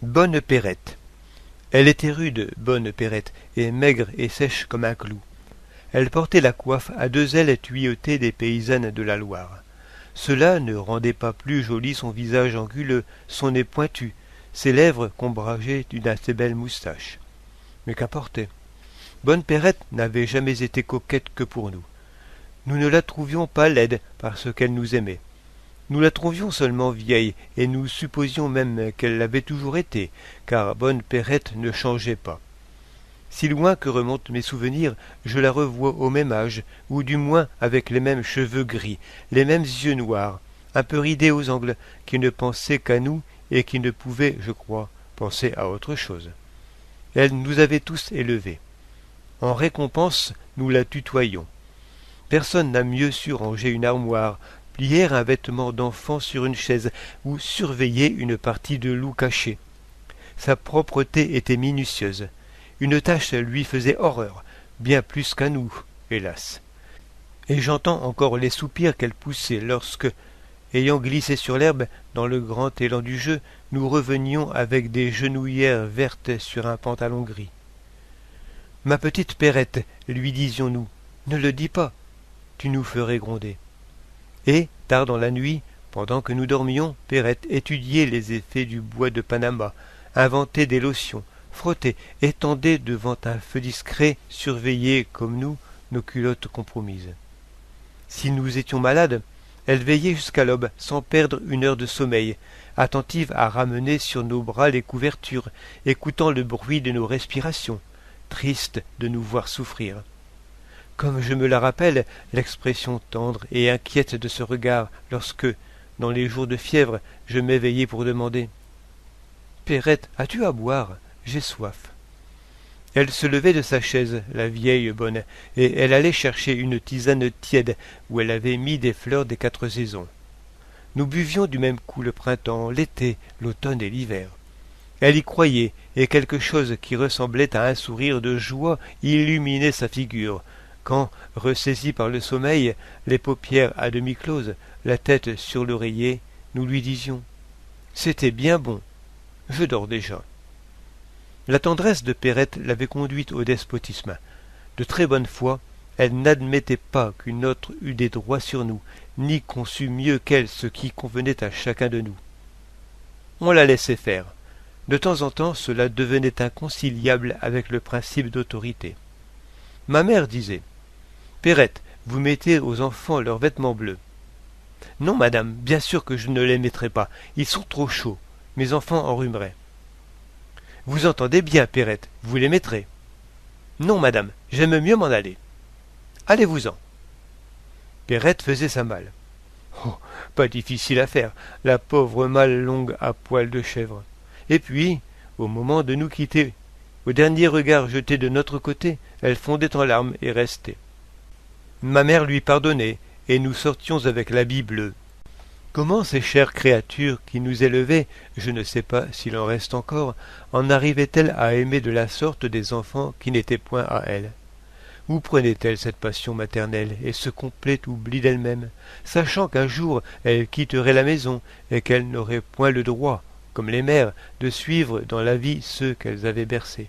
Bonne Perrette. Elle était rude, bonne Perrette, et maigre et sèche comme un clou. Elle portait la coiffe à 2 ailes tuyautées des paysannes de la Loire. Cela ne rendait pas plus joli son visage anguleux, son nez pointu, ses lèvres qu'ombrageait d'une assez belle moustache. Mais qu'importe. Bonne Perrette n'avait jamais été coquette que pour nous. Nous ne la trouvions pas laide parce qu'elle nous aimait. Nous la trouvions seulement vieille, et nous supposions même qu'elle l'avait toujours été, car bonne Perrette ne changeait pas. Si loin que remontent mes souvenirs, je la revois au même âge, ou du moins avec les mêmes cheveux gris, les mêmes yeux noirs, un peu ridés aux angles, qui ne pensaient qu'à nous, et qui ne pouvaient, je crois, penser à autre chose. Elle nous avait tous élevés. En récompense, nous la tutoyions. Personne n'a mieux su ranger une armoire, plier un vêtement d'enfant sur une chaise ou surveiller une partie de loup caché. Sa propreté était minutieuse. Une tâche lui faisait horreur, bien plus qu'à nous, hélas. Et j'entends encore les soupirs qu'elle poussait lorsque, ayant glissé sur l'herbe dans le grand élan du jeu, nous revenions avec des genouillères vertes sur un pantalon gris. « Ma petite Perrette, lui disions-nous, ne le dis pas, tu nous ferais gronder. » Et, tard dans la nuit, pendant que nous dormions, Perrette étudiait les effets du bois de Panama, inventait des lotions, frottait, étendait devant un feu discret, surveillait, comme nous, nos culottes compromises. Si nous étions malades, elle veillait jusqu'à l'aube, sans perdre une heure de sommeil, attentive à ramener sur nos bras les couvertures, écoutant le bruit de nos respirations, triste de nous voir souffrir. Comme je me la rappelle, l'expression tendre et inquiète de ce regard lorsque, dans les jours de fièvre, je m'éveillais pour demander « Perrette, as-tu à boire? J'ai soif. » Elle se levait de sa chaise, la vieille bonne, et elle allait chercher une tisane tiède où elle avait mis des fleurs des 4 saisons. Nous buvions du même coup le printemps, l'été, l'automne et l'hiver. Elle y croyait, et quelque chose qui ressemblait à un sourire de joie illuminait sa figure, quand, ressaisis par le sommeil, les paupières à demi closes, la tête sur l'oreiller, nous lui disions « C'était bien bon, je dors déjà. » La tendresse de Perrette l'avait conduite au despotisme. De très bonne foi, elle n'admettait pas qu'une autre eût des droits sur nous, ni qu'on sût mieux qu'elle ce qui convenait à chacun de nous. On la laissait faire. De temps en temps, cela devenait inconciliable avec le principe d'autorité. Ma mère disait « Perrette, vous mettez aux enfants leurs vêtements bleus. »« Non, madame, bien sûr que je ne les mettrai pas. Ils sont trop chauds. Mes enfants enrhumeraient. »« Vous entendez bien, Perrette, vous les mettrez. »« Non, madame, j'aime mieux m'en aller. »« Allez-vous-en. » Perrette faisait sa malle. Oh, pas difficile à faire, la pauvre malle longue à poil de chèvre. Et puis, au moment de nous quitter, au dernier regard jeté de notre côté, elle fondait en larmes et restait. Ma mère lui pardonnait, et nous sortions avec l'habit bleu. Comment ces chères créatures qui nous élevaient, je ne sais pas s'il en reste encore, en arrivaient-elles à aimer de la sorte des enfants qui n'étaient point à elles? Où prenaient-elles cette passion maternelle et ce complet oubli d'elles-mêmes, sachant qu'un jour elles quitteraient la maison et qu'elles n'auraient point le droit, comme les mères, de suivre dans la vie ceux qu'elles avaient bercés?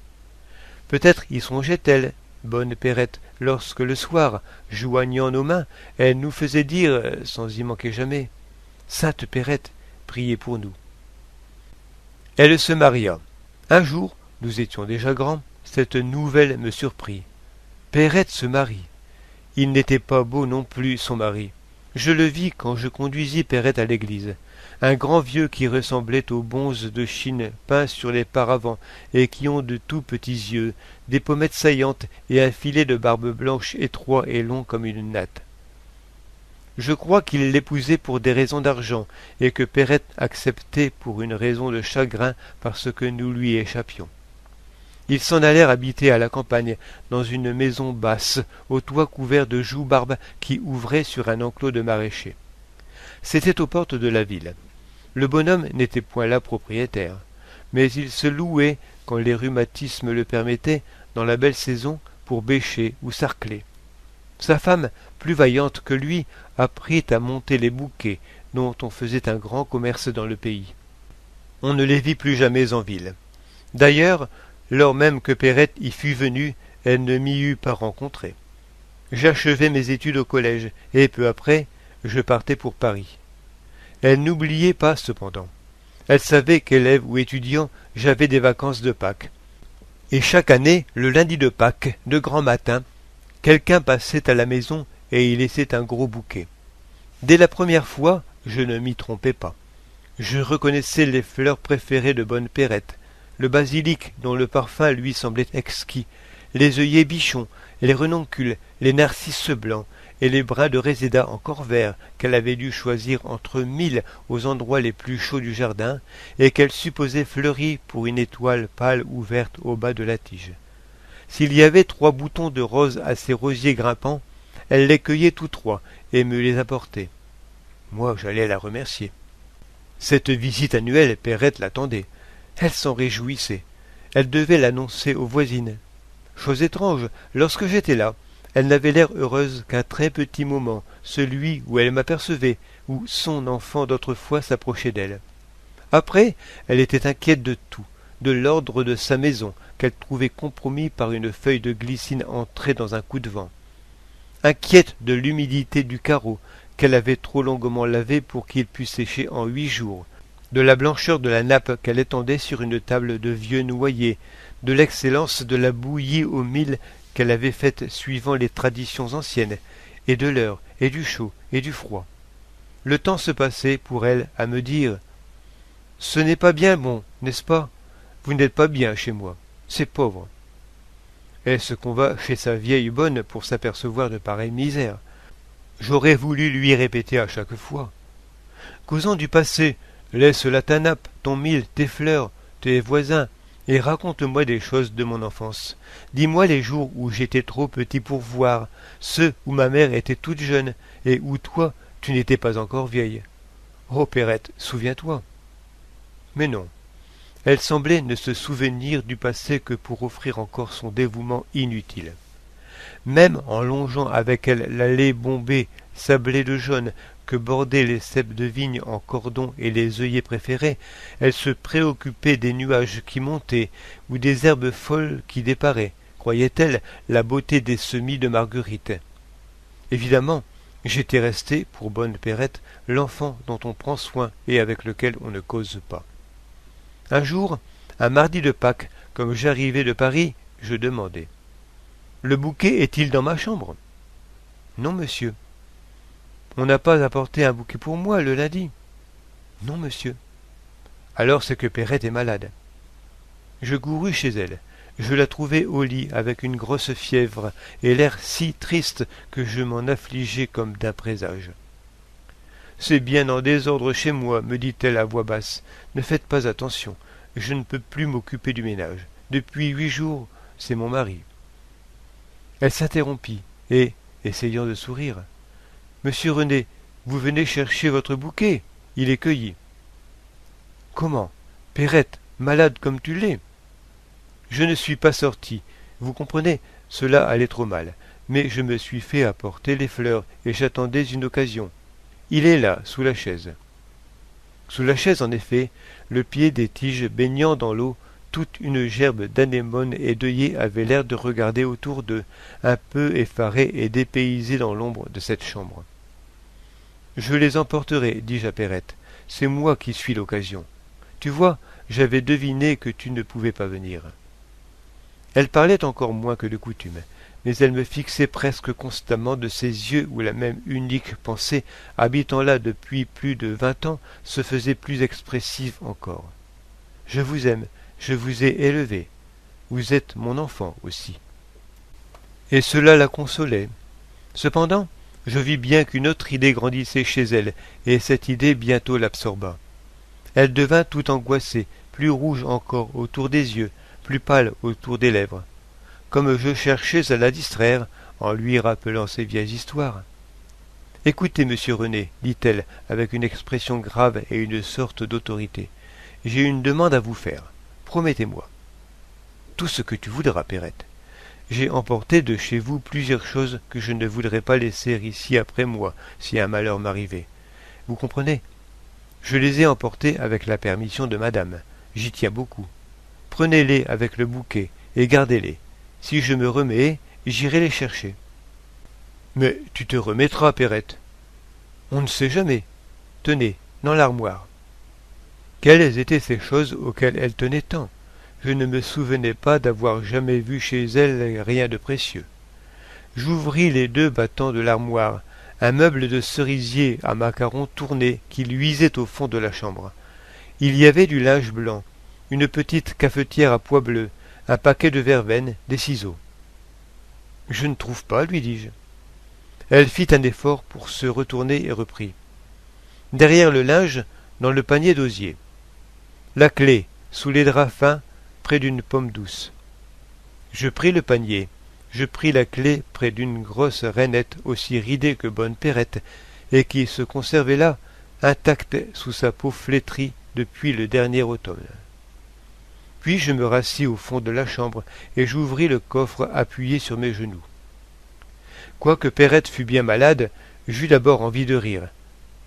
Peut-être y songeait-elle, bonne Perrette, lorsque le soir, joignant nos mains, elle nous faisait dire, sans y manquer jamais, « Sainte Perrette, priez pour nous. » Elle se maria. Un jour, nous étions déjà grands, cette nouvelle me surprit. Perrette se marie. Il n'était pas beau non plus, son mari. Je le vis quand je conduisis Perrette à l'église. Un grand vieux qui ressemblait aux bonzes de Chine peints sur les paravents et qui ont de tout petits yeux, des pommettes saillantes et un filet de barbe blanche étroit et long comme une natte. Je crois qu'il l'épousait pour des raisons d'argent et que Perrette acceptait pour une raison de chagrin parce que nous lui échappions. Ils s'en allèrent habiter à la campagne, dans une maison basse, au toit couvert de joubarbes qui ouvrait sur un enclos de maraîchers. C'était aux portes de la ville. Le bonhomme n'était point là propriétaire, mais il se louait, quand les rhumatismes le permettaient, dans la belle saison, pour bêcher ou sarcler. Sa femme, plus vaillante que lui, apprit à monter les bouquets, dont on faisait un grand commerce dans le pays. On ne les vit plus jamais en ville. D'ailleurs, lors même que Perrette y fut venue, elle ne m'y eut pas rencontré. J'achevai mes études au collège, et peu après, je partais pour Paris. Elle n'oubliait pas, cependant. Elle savait qu'élève ou étudiant, j'avais des vacances de Pâques. Et chaque année, le lundi de Pâques, de grand matin, quelqu'un passait à la maison et y laissait un gros bouquet. Dès la première fois, je ne m'y trompais pas. Je reconnaissais les fleurs préférées de bonne Perrette, le basilic dont le parfum lui semblait exquis, les œillets bichons, les renoncules, les narcisses blancs et les brins de réséda encore verts qu'elle avait dû choisir entre 1000 aux endroits les plus chauds du jardin et qu'elle supposait fleuris pour une étoile pâle ou verte au bas de la tige. S'il y avait 3 boutons de rose à ces rosiers grimpants, elle les cueillait tous 3 et me les apportait. Moi, j'allais la remercier. Cette visite annuelle, Perrette l'attendait. Elle s'en réjouissait. Elle devait l'annoncer aux voisines. Chose étrange, lorsque j'étais là, elle n'avait l'air heureuse qu'un très petit moment, celui où elle m'apercevait, où son enfant d'autrefois s'approchait d'elle. Après, elle était inquiète de tout, de l'ordre de sa maison, qu'elle trouvait compromis par une feuille de glycine entrée dans un coup de vent. Inquiète de l'humidité du carreau, qu'elle avait trop longuement lavé pour qu'il pût sécher en 8 jours, de la blancheur de la nappe qu'elle étendait sur une table de vieux noyer, de l'excellence de la bouillie au mil qu'elle avait faite suivant les traditions anciennes, et de l'heure, et du chaud, et du froid. Le temps se passait pour elle à me dire « Ce n'est pas bien bon, n'est-ce pas? Vous n'êtes pas bien chez moi, c'est pauvre. » Est-ce qu'on va chez sa vieille bonne pour s'apercevoir de pareille misère? J'aurais voulu lui répéter à chaque fois. Causons du passé, laisse là ta nappe, ton mil, tes fleurs, tes voisins, et raconte-moi des choses de mon enfance. Dis-moi les jours où j'étais trop petit pour voir, ceux où ma mère était toute jeune, et où toi, tu n'étais pas encore vieille. Oh, Perrette, souviens-toi. Mais non. Elle semblait ne se souvenir du passé que pour offrir encore son dévouement inutile. Même en longeant avec elle l'allée bombée, sablée de jaune, que bordaient les ceps de vigne en cordon et les œillets préférés, elle se préoccupait des nuages qui montaient ou des herbes folles qui déparaient, croyait-elle, la beauté des semis de marguerite. Évidemment, j'étais resté, pour bonne Perrette, l'enfant dont on prend soin et avec lequel on ne cause pas. Un jour, un mardi de Pâques, comme j'arrivais de Paris, je demandai « Le bouquet est-il dans ma chambre ?»« Non, monsieur. »« On n'a pas apporté un bouquet pour moi le lundi ?»« Non, monsieur. »« Alors c'est que Perrette est malade. » Je courus chez elle. Je la trouvai au lit avec une grosse fièvre et l'air si triste que je m'en affligeai comme d'un présage. « C'est bien en désordre chez moi, me dit-elle à voix basse. Ne faites pas attention, je ne peux plus m'occuper du ménage. Depuis 8 jours, c'est mon mari. » Elle s'interrompit et, essayant de sourire, « Monsieur René, vous venez chercher votre bouquet, il est cueilli. »« Comment? Perrette, malade comme tu l'es ?»« Je ne suis pas sorti. Vous comprenez, cela allait trop mal. Mais je me suis fait apporter les fleurs et j'attendais une occasion. Il est là, sous la chaise. » Sous la chaise, en effet, le pied des tiges baignant dans l'eau, toute une gerbe d'anémones et d'œillets avait l'air de regarder autour d'eux, un peu effarés et dépaysés dans l'ombre de cette chambre. « Je les emporterai, dis-je à Perrette. C'est moi qui suis l'occasion. Tu vois, j'avais deviné que tu ne pouvais pas venir. » Elle parlait encore moins que de coutume, mais elle me fixait presque constamment de ses yeux où la même unique pensée, habitant là depuis plus de 20 ans, se faisait plus expressive encore. « Je vous aime, je vous ai élevé. Vous êtes mon enfant aussi. » Et cela la consolait. Cependant, je vis bien qu'une autre idée grandissait chez elle, et cette idée bientôt l'absorba. Elle devint tout angoissée, plus rouge encore autour des yeux, plus pâle autour des lèvres. Comme je cherchais à la distraire, en lui rappelant ses vieilles histoires. « Écoutez, monsieur René, dit-elle, avec une expression grave et une sorte d'autorité, j'ai une demande à vous faire. Promettez-moi. »« Tout ce que tu voudras, Perrette. j'ai emporté de chez vous plusieurs choses que je ne voudrais pas laisser ici après moi, si un malheur m'arrivait. Vous comprenez? Je les ai emportées avec la permission de madame. J'y tiens beaucoup. Prenez-les avec le bouquet et gardez-les. Si je me remets, j'irai les chercher. Mais tu te remettras, Perrette. On ne sait jamais. Tenez, dans l'armoire. Quelles étaient ces choses auxquelles elle tenait tant? Je ne me souvenais pas d'avoir jamais vu chez elle rien de précieux. J'ouvris les 2 battants de l'armoire, un meuble de cerisier à macarons tourné qui luisait au fond de la chambre. Il y avait du linge blanc, une petite cafetière à pois bleus, un paquet de verveine, des ciseaux. « Je ne trouve pas, lui dis-je. Elle fit un effort pour se retourner et reprit. « Derrière le linge, dans le panier d'osier. La clé, sous les draps fins, près d'une pomme douce. » Je pris le panier. Je pris la clé près d'une grosse rainette aussi ridée que bonne Perrette, et qui se conservait là, intacte sous sa peau flétrie depuis le dernier automne. Puis je me rassis au fond de la chambre, et j'ouvris le coffre appuyé sur mes genoux. Quoique Perrette fût bien malade, j'eus d'abord envie de rire.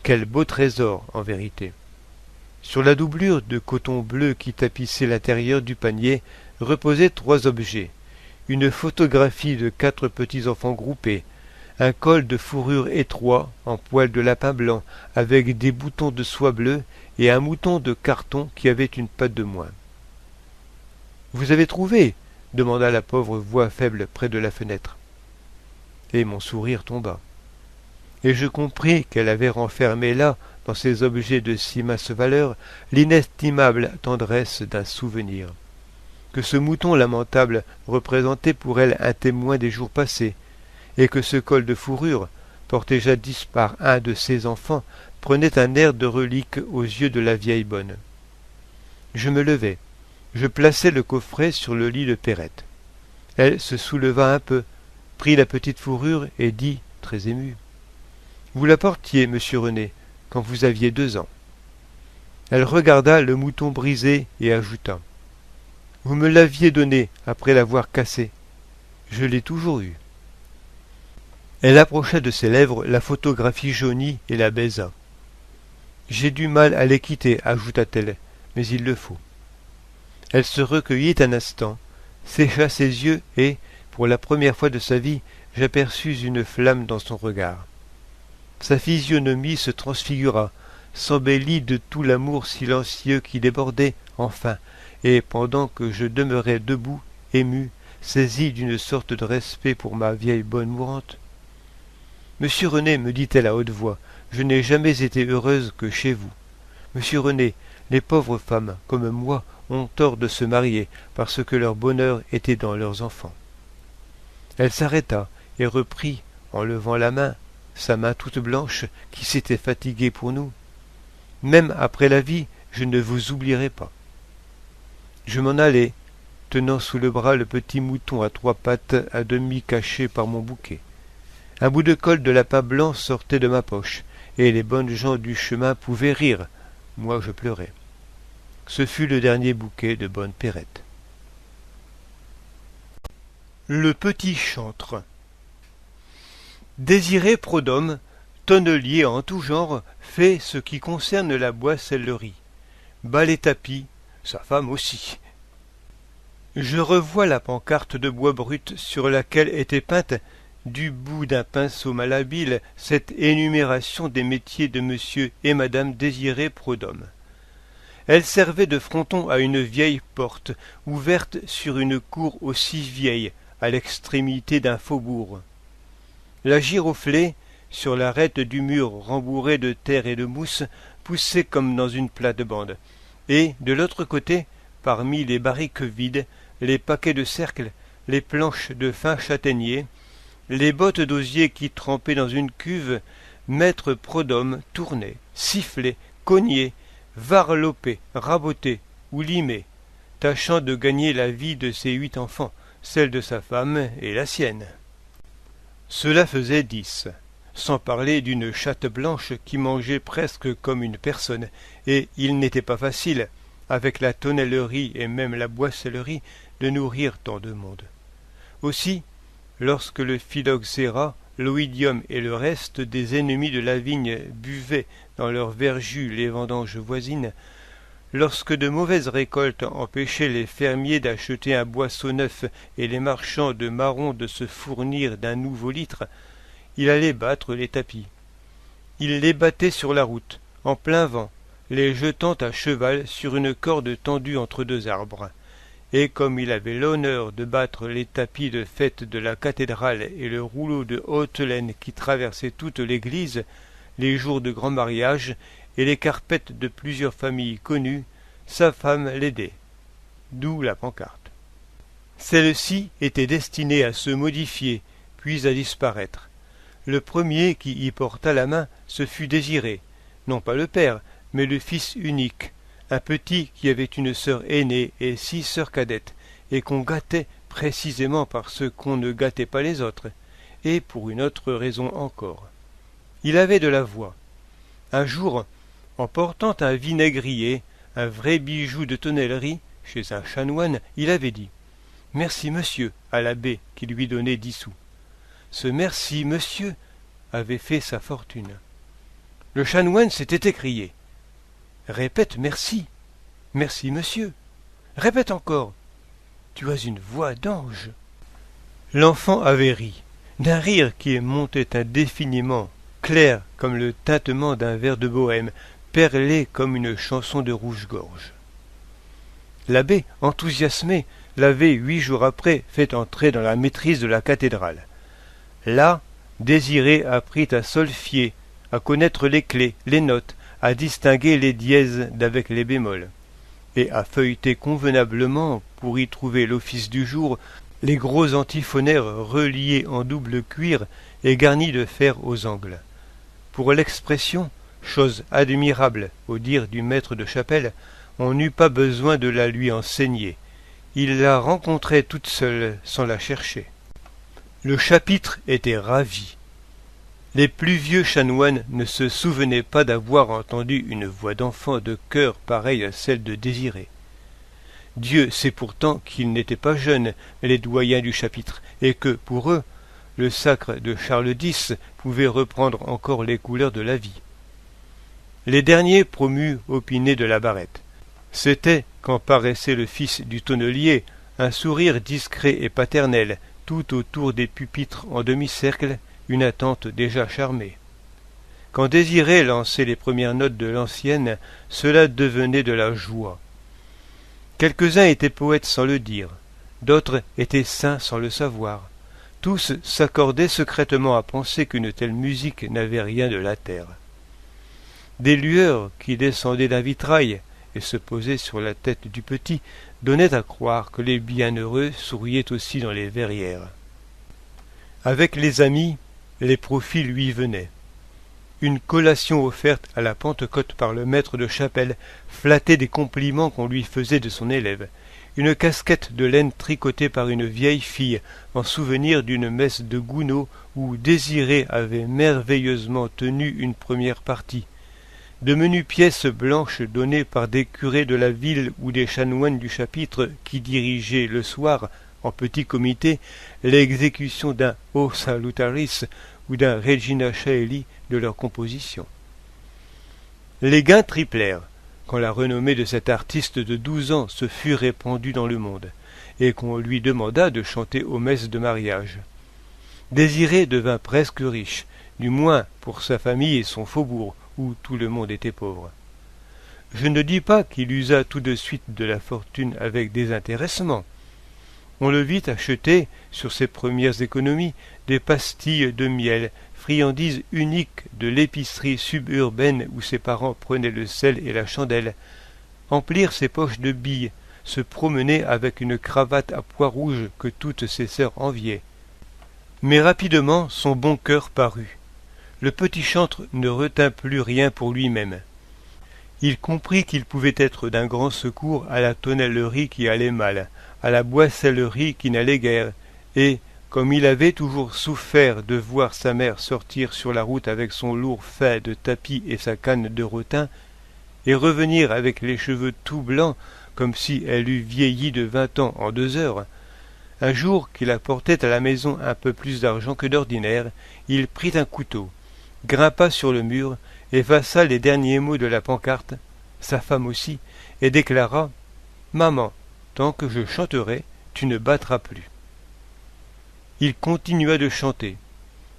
Quel beau trésor, en vérité! Sur la doublure de coton bleu qui tapissait l'intérieur du panier reposaient 3 objets. Une photographie de 4 petits enfants groupés, un col de fourrure étroit en poil de lapin blanc avec des boutons de soie bleue et un mouton de carton qui avait une patte de moins. « Vous avez trouvé ?» demanda la pauvre voix faible près de la fenêtre. Et mon sourire tomba. Et je compris qu'elle avait renfermé là, dans ces objets de si mince valeur, l'inestimable tendresse d'un souvenir. Que ce mouton lamentable représentait pour elle un témoin des jours passés, et que ce col de fourrure, porté jadis par un de ses enfants, prenait un air de relique aux yeux de la vieille bonne. Je me levai. Je plaçai le coffret sur le lit de Perrette. Elle se souleva un peu, prit la petite fourrure et dit, très émue, « Vous la portiez, monsieur René, quand vous aviez 2 ans. » Elle regarda le mouton brisé et ajouta, « Vous me l'aviez donné après l'avoir cassé. Je l'ai toujours eu. » Elle approcha de ses lèvres la photographie jaunie et la baisa. « J'ai du mal à les quitter, ajouta-t-elle, mais il le faut. » Elle se recueillit un instant, sécha ses yeux et, pour la première fois de sa vie, j'aperçus une flamme dans son regard. Sa physionomie se transfigura, s'embellit de tout l'amour silencieux qui débordait, enfin, et pendant que je demeurais debout, ému, saisi d'une sorte de respect pour ma vieille bonne mourante. « Monsieur René, me dit-elle à haute voix, je n'ai jamais été heureuse que chez vous. Monsieur René, les pauvres femmes, comme moi, ont tort de se marier parce que leur bonheur était dans leurs enfants. » Elle s'arrêta et reprit, en levant la main, sa main toute blanche, qui s'était fatiguée pour nous. « Même après la vie, je ne vous oublierai pas. » Je m'en allai, tenant sous le bras le petit mouton à 3 pattes à demi caché par mon bouquet. Un bout de col de lapin blanc sortait de ma poche, et les bonnes gens du chemin pouvaient rire. Moi, je pleurais. Ce fut le dernier bouquet de bonne Perrette. Le petit chantre. Désiré Prodhomme, tonnelier en tout genre, fait ce qui concerne la boissellerie. Bat les tapis, sa femme aussi. Je revois la pancarte de bois brut sur laquelle était peinte, du bout d'un pinceau malhabile, cette énumération des métiers de monsieur et madame Désiré Prodhomme. Elle servait de fronton à une vieille porte, ouverte sur une cour aussi vieille, à l'extrémité d'un faubourg. La giroflée, sur l'arête du mur rembourré de terre et de mousse, poussait comme dans une plate-bande, et, de l'autre côté, parmi les barriques vides, les paquets de cercles, les planches de fin châtaignier, les bottes d'osier qui trempaient dans une cuve, maître Prodhomme tournait, sifflait, cognait, varlopait, rabotait ou limait, tâchant de gagner la vie de ses 8 enfants, celle de sa femme et la sienne. Cela faisait 10, sans parler d'une chatte blanche qui mangeait presque comme une personne, et il n'était pas facile, avec la tonnellerie et même la boissellerie, de nourrir tant de monde. Aussi, lorsque le phylloxéra, l'oïdium et le reste des ennemis de la vigne buvaient dans leurs verjus les vendanges voisines, lorsque de mauvaises récoltes empêchaient les fermiers d'acheter un boisseau neuf et les marchands de marrons de se fournir d'un nouveau litre, il allait battre les tapis. Il les battait sur la route, en plein vent, les jetant à cheval sur une corde tendue entre deux arbres. Et comme il avait l'honneur de battre les tapis de fête de la cathédrale et le rouleau de haute laine qui traversait toute l'église, les jours de grand mariage et les carpettes de plusieurs familles connues, sa femme l'aidait. D'où la pancarte. Celle-ci était destinée à se modifier, puis à disparaître. Le premier qui y porta la main, ce fut Désiré, non pas le père, mais le fils unique, un petit qui avait une sœur aînée et 6 sœurs cadettes, et qu'on gâtait précisément parce qu'on ne gâtait pas les autres, et pour une autre raison encore. Il avait de la voix. Un jour, en portant un vinaigrier, un vrai bijou de tonnellerie, chez un chanoine, il avait dit « Merci, monsieur » à l'abbé qui lui donnait 10 sous. Ce « Merci, monsieur » avait fait sa fortune. Le chanoine s'était écrié « Répète merci. Merci, monsieur. Répète encore. Tu as une voix d'ange. » L'enfant avait ri, d'un rire qui montait indéfiniment, clair comme le tintement d'un vers de bohème, perlé comme une chanson de rouge-gorge. L'abbé, enthousiasmé, l'avait 8 jours après fait entrer dans la maîtrise de la cathédrale. Là, Désiré apprit à solfier, à connaître les clés, les notes, à distinguer les dièses d'avec les bémols, et à feuilleter convenablement, pour y trouver l'office du jour, les gros antiphonaires reliés en double cuir et garnis de fer aux angles. Pour l'expression, chose admirable au dire du maître de chapelle, on n'eut pas besoin de la lui enseigner. Il la rencontrait toute seule sans la chercher. Le chapitre était ravi. Les plus vieux chanoines ne se souvenaient pas d'avoir entendu une voix d'enfant de chœur pareille à celle de Désiré. Dieu sait pourtant qu'ils n'étaient pas jeunes, les doyens du chapitre, et que, pour eux, le sacre de Charles X pouvait reprendre encore les couleurs de la vie. Les derniers promus opinaient de la barrette. C'était, quand paraissait le fils du tonnelier, un sourire discret et paternel, tout autour des pupitres en demi-cercle, une attente déjà charmée. Quand Désiré lançait les premières notes de l'ancienne, cela devenait de la joie. Quelques-uns étaient poètes sans le dire, d'autres étaient saints sans le savoir. Tous s'accordaient secrètement à penser qu'une telle musique n'avait rien de la terre. Des lueurs qui descendaient d'un vitrail et se posaient sur la tête du petit donnaient à croire que les bienheureux souriaient aussi dans les verrières. Avec les amis, les profits lui venaient. Une collation offerte à la Pentecôte par le maître de chapelle flattait des compliments qu'on lui faisait de son élève. Une casquette de laine tricotée par une vieille fille en souvenir d'une messe de Gounod où Désiré avait merveilleusement tenu une première partie. De menues pièces blanches données par des curés de la ville ou des chanoines du chapitre qui dirigeaient le soir, en petit comité, l'exécution d'un O Salutaris ou d'un Regina Caeli de leur composition. Les gains triplèrent, quand la renommée de cet artiste de 12 ans se fut répandue dans le monde, et qu'on lui demanda de chanter aux messes de mariage. Désiré devint presque riche, du moins pour sa famille et son faubourg, où tout le monde était pauvre. Je ne dis pas qu'il usa tout de suite de la fortune avec désintéressement. On le vit acheter, sur ses premières économies, des pastilles de miel, friandise unique de l'épicerie suburbaine où ses parents prenaient le sel et la chandelle, emplir ses poches de billes, se promener avec une cravate à pois rouges que toutes ses sœurs enviaient. Mais rapidement son bon cœur parut. Le petit chantre ne retint plus rien pour lui-même. Il comprit qu'il pouvait être d'un grand secours à la tonnellerie qui allait mal, à la boissellerie qui n'allait guère, et, comme il avait toujours souffert de voir sa mère sortir sur la route avec son lourd fait de tapis et sa canne de rotin, et revenir avec les cheveux tout blancs comme si elle eût vieilli de 20 ans en 2 heures, Un jour qu'il apportait à la maison un peu plus d'argent que d'ordinaire, il prit un couteau, grimpa sur le mur, effaça les derniers mots de la pancarte, sa femme aussi, et déclara « Maman, tant que je chanterai, tu ne battras plus. » Il continua de chanter.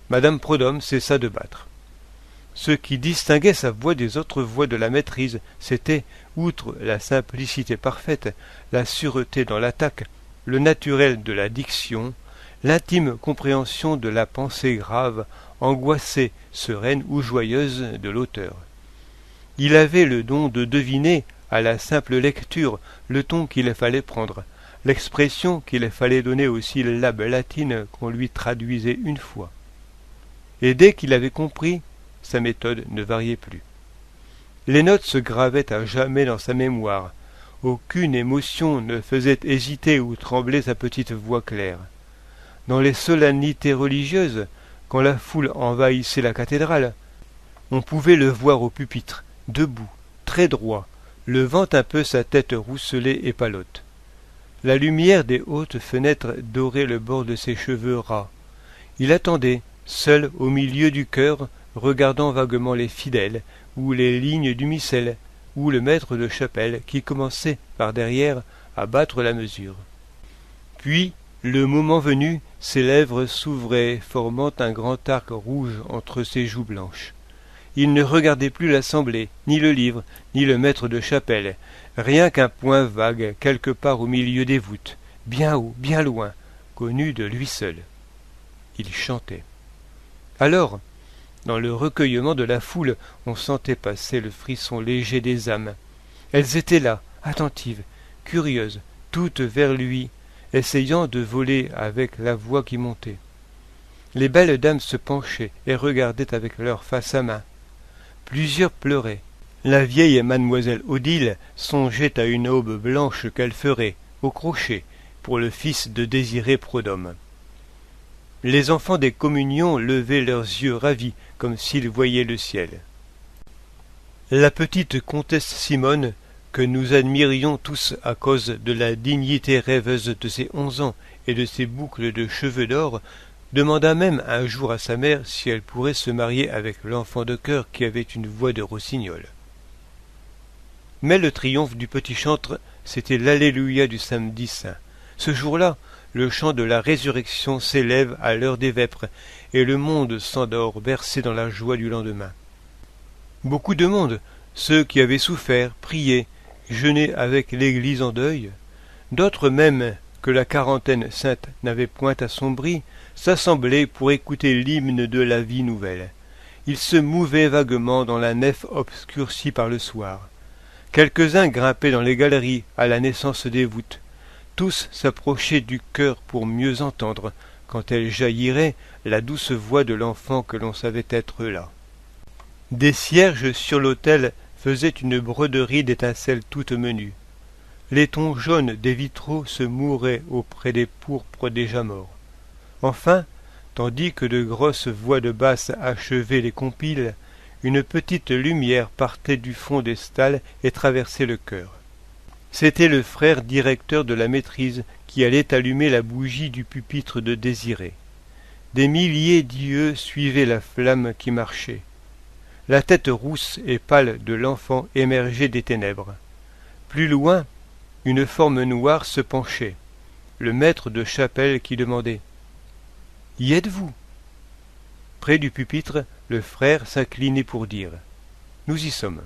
Madame Prudhomme cessa de battre. Ce qui distinguait sa voix des autres voix de la maîtrise, c'était, outre la simplicité parfaite, la sûreté dans l'attaque, le naturel de la diction, l'intime compréhension de la pensée grave, angoissée, sereine ou joyeuse de l'auteur. Il avait le don de deviner, à la simple lecture, le ton qu'il fallait prendre, l'expression qu'il fallait donner aux syllabes latines qu'on lui traduisait une fois. Et dès qu'il avait compris, sa méthode ne variait plus. Les notes se gravaient à jamais dans sa mémoire. Aucune émotion ne faisait hésiter ou trembler sa petite voix claire. Dans les solennités religieuses, quand la foule envahissait la cathédrale, on pouvait le voir au pupitre, debout, très droit, levant un peu sa tête rousselée et palote. La lumière des hautes fenêtres dorait le bord de ses cheveux ras. Il attendait, seul au milieu du chœur, regardant vaguement les fidèles, ou les lignes du missel, ou le maître de chapelle qui commençait, par derrière, à battre la mesure. Puis, le moment venu, ses lèvres s'ouvraient, formant un grand arc rouge entre ses joues blanches. Il ne regardait plus l'assemblée, ni le livre, ni le maître de chapelle, rien qu'un point vague, quelque part au milieu des voûtes, bien haut, bien loin, connu de lui seul. Il chantait. Alors, dans le recueillement de la foule, on sentait passer le frisson léger des âmes. Elles étaient là, attentives, curieuses, toutes vers lui, essayant de voler avec la voix qui montait. Les belles dames se penchaient et regardaient avec leur face à main. Plusieurs pleuraient. La vieille mademoiselle Odile songeait à une aube blanche qu'elle ferait, au crochet, pour le fils de Désiré Prudhomme. Les enfants des communions levaient leurs yeux ravis, comme s'ils voyaient le ciel. La petite comtesse Simone, que nous admirions tous à cause de la dignité rêveuse de ses 11 ans et de ses boucles de cheveux d'or, demanda même un jour à sa mère si elle pourrait se marier avec l'enfant de chœur qui avait une voix de rossignol. Mais le triomphe du petit chantre, c'était l'Alléluia du samedi saint. Ce jour-là, le chant de la résurrection s'élève à l'heure des vêpres, et le monde s'endort bercé dans la joie du lendemain. Beaucoup de monde, ceux qui avaient souffert, prié, jeûné avec l'Église en deuil, d'autres même que la quarantaine sainte n'avait point assombri, s'assemblaient pour écouter l'hymne de la vie nouvelle. Ils se mouvaient vaguement dans la nef obscurcie par le soir. Quelques-uns grimpaient dans les galeries à la naissance des voûtes. Tous s'approchaient du chœur pour mieux entendre, quand elle jaillirait, la douce voix de l'enfant que l'on savait être là. Des cierges sur l'autel faisaient une broderie d'étincelles toutes menues. Les tons jaunes des vitraux se mouraient auprès des pourpres déjà morts. Enfin, tandis que de grosses voix de basse achevaient les compiles, une petite lumière partait du fond des stalles et traversait le chœur. C'était le frère directeur de la maîtrise qui allait allumer la bougie du pupitre de Désiré. Des milliers d'yeux suivaient la flamme qui marchait. La tête rousse et pâle de l'enfant émergeait des ténèbres. Plus loin, une forme noire se penchait. Le maître de chapelle qui demandait « Y êtes-vous » Près du pupitre, le frère s'inclinait pour dire « Nous y sommes ».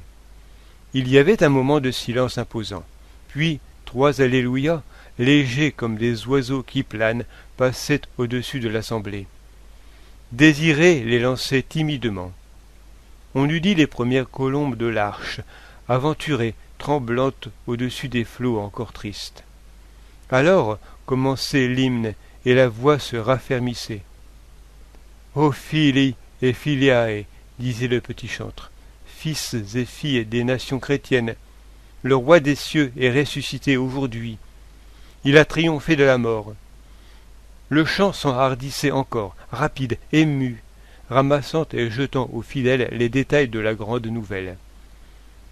Il y avait un moment de silence imposant. Puis 3 Alléluia, légers comme des oiseaux qui planent, passaient au-dessus de l'assemblée. Désiré les lançait timidement. On eût dit les premières colombes de l'arche, aventurées, tremblantes au-dessus des flots encore tristes. Alors commençait l'hymne, et la voix se raffermissait. « Ô filii et filiae, disait le petit chantre, fils et filles des nations chrétiennes, le roi des cieux est ressuscité aujourd'hui. Il a triomphé de la mort. » Le chant s'enhardissait encore, rapide, ému, ramassant et jetant aux fidèles les détails de la grande nouvelle.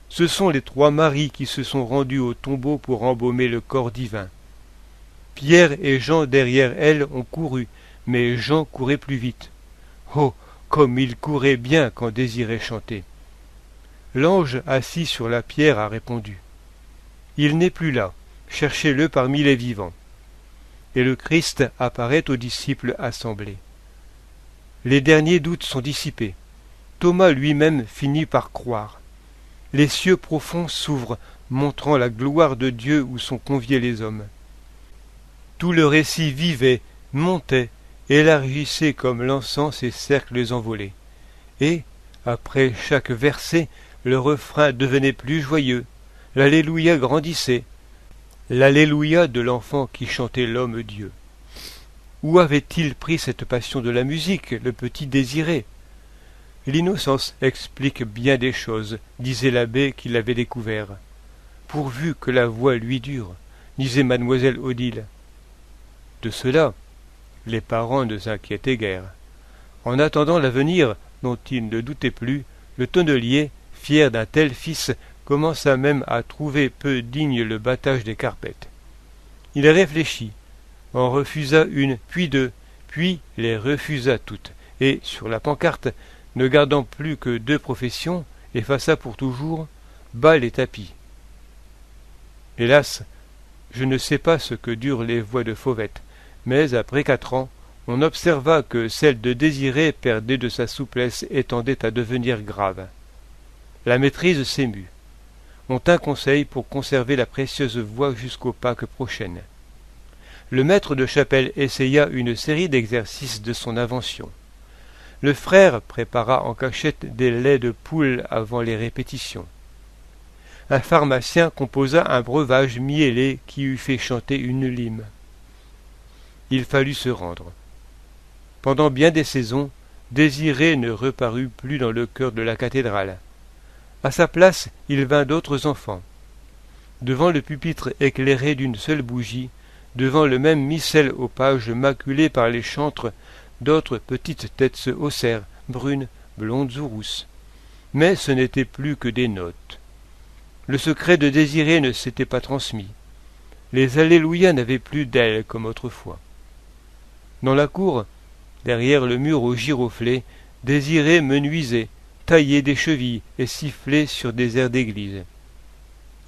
Ce sont les 3 maris qui se sont rendus au tombeau pour embaumer le corps divin. Pierre et Jean derrière elle ont couru, mais Jean courait plus vite. Oh, comme il courait bien quand Désiré chantait. L'ange assis sur la pierre a répondu. Il n'est plus là, cherchez-le parmi les vivants. Et le Christ apparaît aux disciples assemblés. Les derniers doutes sont dissipés. Thomas lui-même finit par croire. Les cieux profonds s'ouvrent, montrant la gloire de Dieu où sont conviés les hommes. Tout le récit vivait, montait, élargissait comme l'encens ses cercles envolés. Et, après chaque verset, le refrain devenait plus joyeux, l'Alléluia grandissait, l'Alléluia de l'enfant qui chantait l'homme Dieu. Où avait-il pris cette passion de la musique, le petit Désiré? L'innocence explique bien des choses, disait l'abbé qui l'avait découvert. Pourvu que la voix lui dure, disait mademoiselle Odile. De cela, les parents ne s'inquiétaient guère. En attendant l'avenir, dont ils ne doutaient plus, le tonnelier, fier d'un tel fils, commença même à trouver peu digne le battage des carpettes. Il réfléchit, en refusa une, puis deux, puis les refusa toutes, et, sur la pancarte, ne gardant plus que 2 professions, effaça pour toujours « bas les tapis ». Hélas, je ne sais pas ce que durent les voix de Fauvette, mais après 4 ans, on observa que celle de Désiré perdait de sa souplesse et tendait à devenir grave. La maîtrise s'émut. On tint conseil pour conserver la précieuse voix jusqu'aux Pâques prochaines. Le maître de chapelle essaya une série d'exercices de son invention. Le frère prépara en cachette des laits de poule avant les répétitions. Un pharmacien composa un breuvage miellé qui eût fait chanter une lime. Il fallut se rendre. Pendant bien des saisons, Désiré ne reparut plus dans le chœur de la cathédrale. À sa place, il vint d'autres enfants. Devant le pupitre éclairé d'une seule bougie, devant le même missel aux pages maculé par les chantres, d'autres petites têtes se haussèrent, brunes, blondes ou rousses. Mais ce n'était plus que des notes. Le secret de Désiré ne s'était pas transmis. Les Alléluia n'avaient plus d'ailes comme autrefois. Dans la cour, derrière le mur aux giroflées, Désiré menuisait, taillait des chevilles et sifflait sur des airs d'église.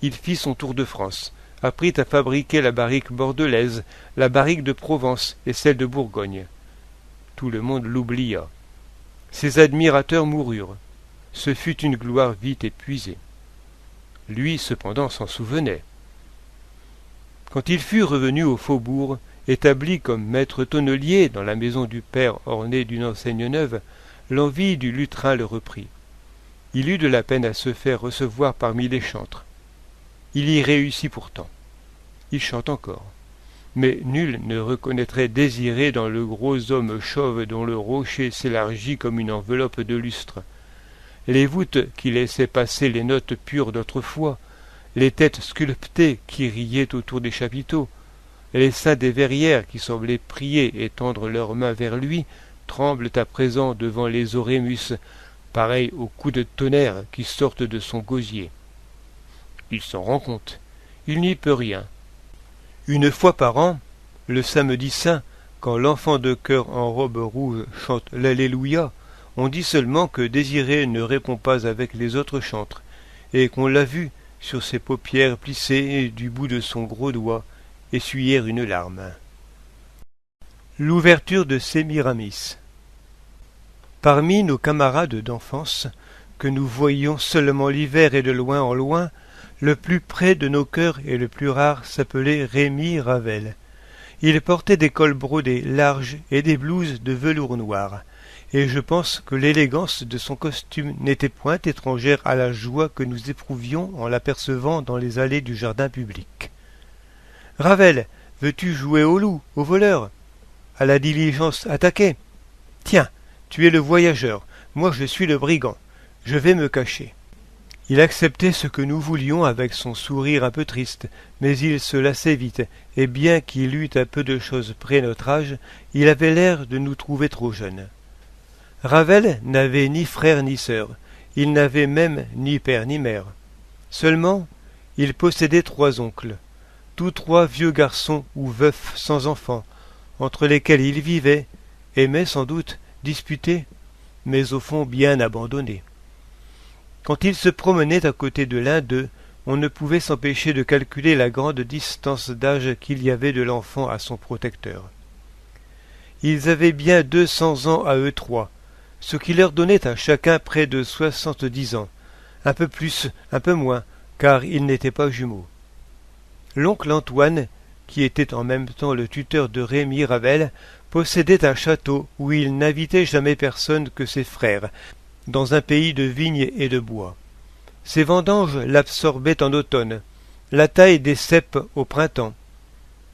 Il fit son tour de France, apprit à fabriquer la barrique bordelaise, la barrique de Provence et celle de Bourgogne. Tout le monde l'oublia. Ses admirateurs moururent. Ce fut une gloire vite épuisée. Lui, cependant, s'en souvenait. Quand il fut revenu au faubourg, établi comme maître tonnelier dans la maison du père ornée d'une enseigne neuve, l'envie du lutrin le reprit. Il eut de la peine à se faire recevoir parmi les chantres. Il y réussit pourtant. Il chante encore. Mais nul ne reconnaîtrait Désiré dans le gros homme chauve dont le rocher s'élargit comme une enveloppe de lustre. Les voûtes qui laissaient passer les notes pures d'autrefois, les têtes sculptées qui riaient autour des chapiteaux, les seins des verrières qui semblaient prier et tendre leurs mains vers lui, tremblent à présent devant les orémus, pareils aux coups de tonnerre qui sortent de son gosier. Il s'en rend compte. Il n'y peut rien. Une fois par an, le samedi saint, quand l'enfant de chœur en robe rouge chante l'Alléluia, on dit seulement que Désiré ne répond pas avec les autres chantres, et qu'on l'a vu, sur ses paupières plissées du bout de son gros doigt, essuyer une larme. L'ouverture de Sémiramis. Parmi nos camarades d'enfance, que nous voyions seulement l'hiver et de loin en loin, le plus près de nos cœurs et le plus rare s'appelait Rémy Ravel. Il portait des cols brodés larges et des blouses de velours noir, et je pense que l'élégance de son costume n'était point étrangère à la joie que nous éprouvions en l'apercevant dans les allées du jardin public. « Ravel, veux-tu jouer au loup, au voleur, à la diligence attaquée? Tiens, tu es le voyageur, moi je suis le brigand, je vais me cacher. » Il acceptait ce que nous voulions avec son sourire un peu triste, mais il se lassait vite, et bien qu'il eût à peu de choses près notre âge, il avait l'air de nous trouver trop jeunes. Ravel n'avait ni frère ni sœur, il n'avait même ni père ni mère. Seulement, il possédait 3 oncles, tous trois vieux garçons ou veufs sans enfants, entre lesquels il vivait, aimait sans doute, disputait, mais au fond bien abandonné. Quand il se promenait à côté de l'un d'eux, on ne pouvait s'empêcher de calculer la grande distance d'âge qu'il y avait de l'enfant à son protecteur. Ils avaient bien 200 ans à eux trois, ce qui leur donnait à chacun près de 70 ans, un peu plus, un peu moins, car ils n'étaient pas jumeaux. L'oncle Antoine, qui était en même temps le tuteur de Rémy Ravel, possédait un château où il n'invitait jamais personne que ses frères, dans un pays de vignes et de bois. Ses vendanges l'absorbaient en automne, la taille des ceps au printemps,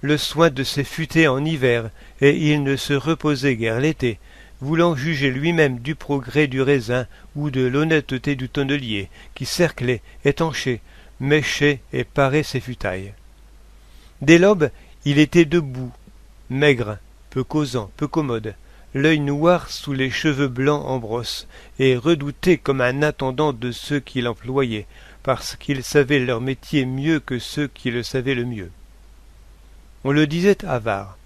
le soin de ses futaies en hiver, et il ne se reposait guère l'été, voulant juger lui-même du progrès du raisin ou de l'honnêteté du tonnelier, qui cerclait, étanchait, méchait et parait ses futailles. Dès l'aube, il était debout, maigre, peu causant, peu commode, l'œil noir sous les cheveux blancs en brosse, et redouté comme un intendant de ceux qui l'employaient, parce qu'il savait leur métier mieux que ceux qui le savaient le mieux. On le disait avare.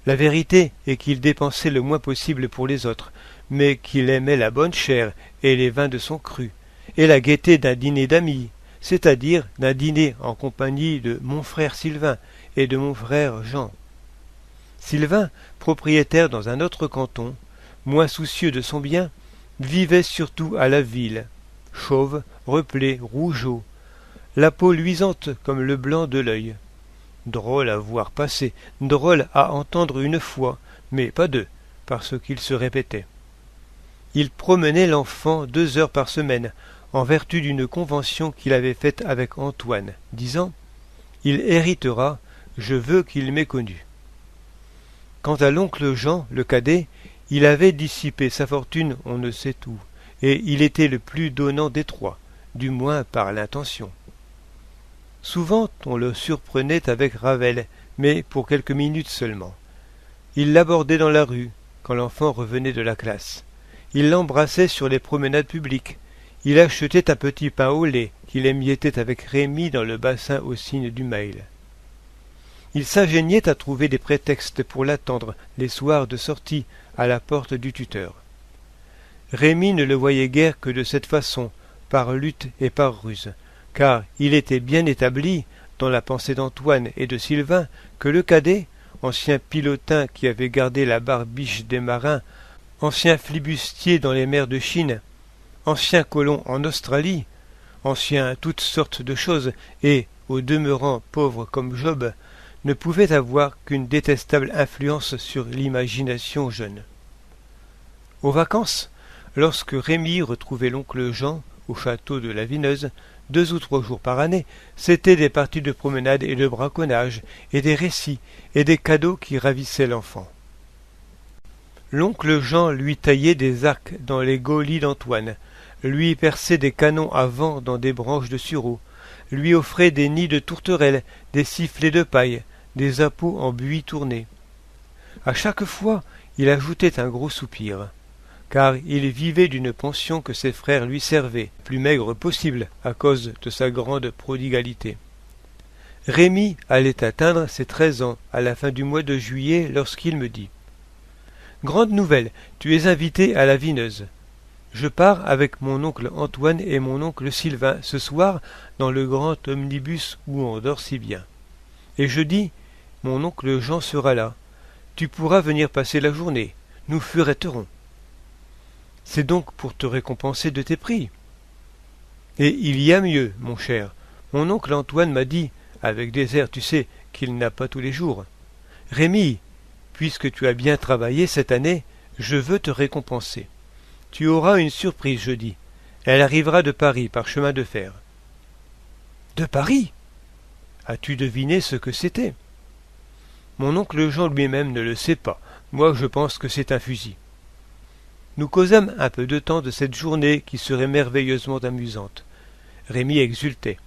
La vérité est qu'il dépensait le moins possible pour les autres, mais qu'il aimait la bonne chère et les vins de son cru, et la gaieté d'un dîner d'amis, c'est-à-dire d'un dîner en compagnie de mon frère Sylvain et de mon frère Jean. Sylvain, propriétaire dans un autre canton, moins soucieux de son bien, vivait surtout à la ville, chauve, replé, rougeaud, la peau luisante comme le blanc de l'œil. Drôle à voir passer, drôle à entendre une fois, mais pas deux, parce qu'il se répétait. Il promenait l'enfant 2 heures par semaine, en vertu d'une convention qu'il avait faite avec Antoine, disant « Il héritera, je veux qu'il m'ait connu ». Quant à l'oncle Jean, le cadet, il avait dissipé sa fortune on ne sait où, et il était le plus donnant des trois, du moins par l'intention. Souvent on le surprenait avec Ravel, mais pour quelques minutes seulement. Il l'abordait dans la rue, quand l'enfant revenait de la classe. Il l'embrassait sur les promenades publiques. Il achetait un petit pain au lait qu'il émiettait avec Rémy dans le bassin au signe du mail. Il s'ingéniait à trouver des prétextes pour l'attendre les soirs de sortie à la porte du tuteur. Rémy ne le voyait guère que de cette façon, par lutte et par ruse, car il était bien établi, dans la pensée d'Antoine et de Sylvain, que le cadet, ancien pilotin qui avait gardé la barbiche des marins, ancien flibustier dans les mers de Chine, ancien colon en Australie, ancien toutes sortes de choses, et, au demeurant pauvre comme Job, ne pouvait avoir qu'une détestable influence sur l'imagination jeune. Aux vacances, lorsque Rémy retrouvait l'oncle Jean au château de la Vineuse, 2 ou 3 jours par année, c'étaient des parties de promenade et de braconnage, et des récits, et des cadeaux qui ravissaient l'enfant. L'oncle Jean lui taillait des arcs dans les gaulis d'Antoine, lui perçait des canons à vent dans des branches de sureau, lui offrait des nids de tourterelles, des sifflets de paille, des appôts en buis tourné. À chaque fois, il ajoutait un gros soupir, car il vivait d'une pension que ses frères lui servaient, plus maigre possible à cause de sa grande prodigalité. Rémy allait atteindre ses 13 ans à la fin du mois de juillet lorsqu'il me dit « Grande nouvelle, tu es invité à la Vineuse. Je pars avec mon oncle Antoine et mon oncle Sylvain ce soir dans le grand omnibus où on dort si bien. Et jeudi, mon oncle Jean sera là. Tu pourras venir passer la journée. Nous furetterons. C'est donc pour te récompenser de tes prix. Et il y a mieux, mon cher. Mon oncle Antoine m'a dit, avec des airs, tu sais, qu'il n'a pas tous les jours. Rémy, puisque tu as bien travaillé cette année, je veux te récompenser. Tu auras une surprise jeudi. Elle arrivera de Paris par chemin de fer. De Paris? As-tu deviné ce que c'était? Mon oncle Jean lui-même ne le sait pas. Moi, je pense que c'est un fusil. Nous causâmes un peu de temps de cette journée qui serait merveilleusement amusante. Rémy exultait.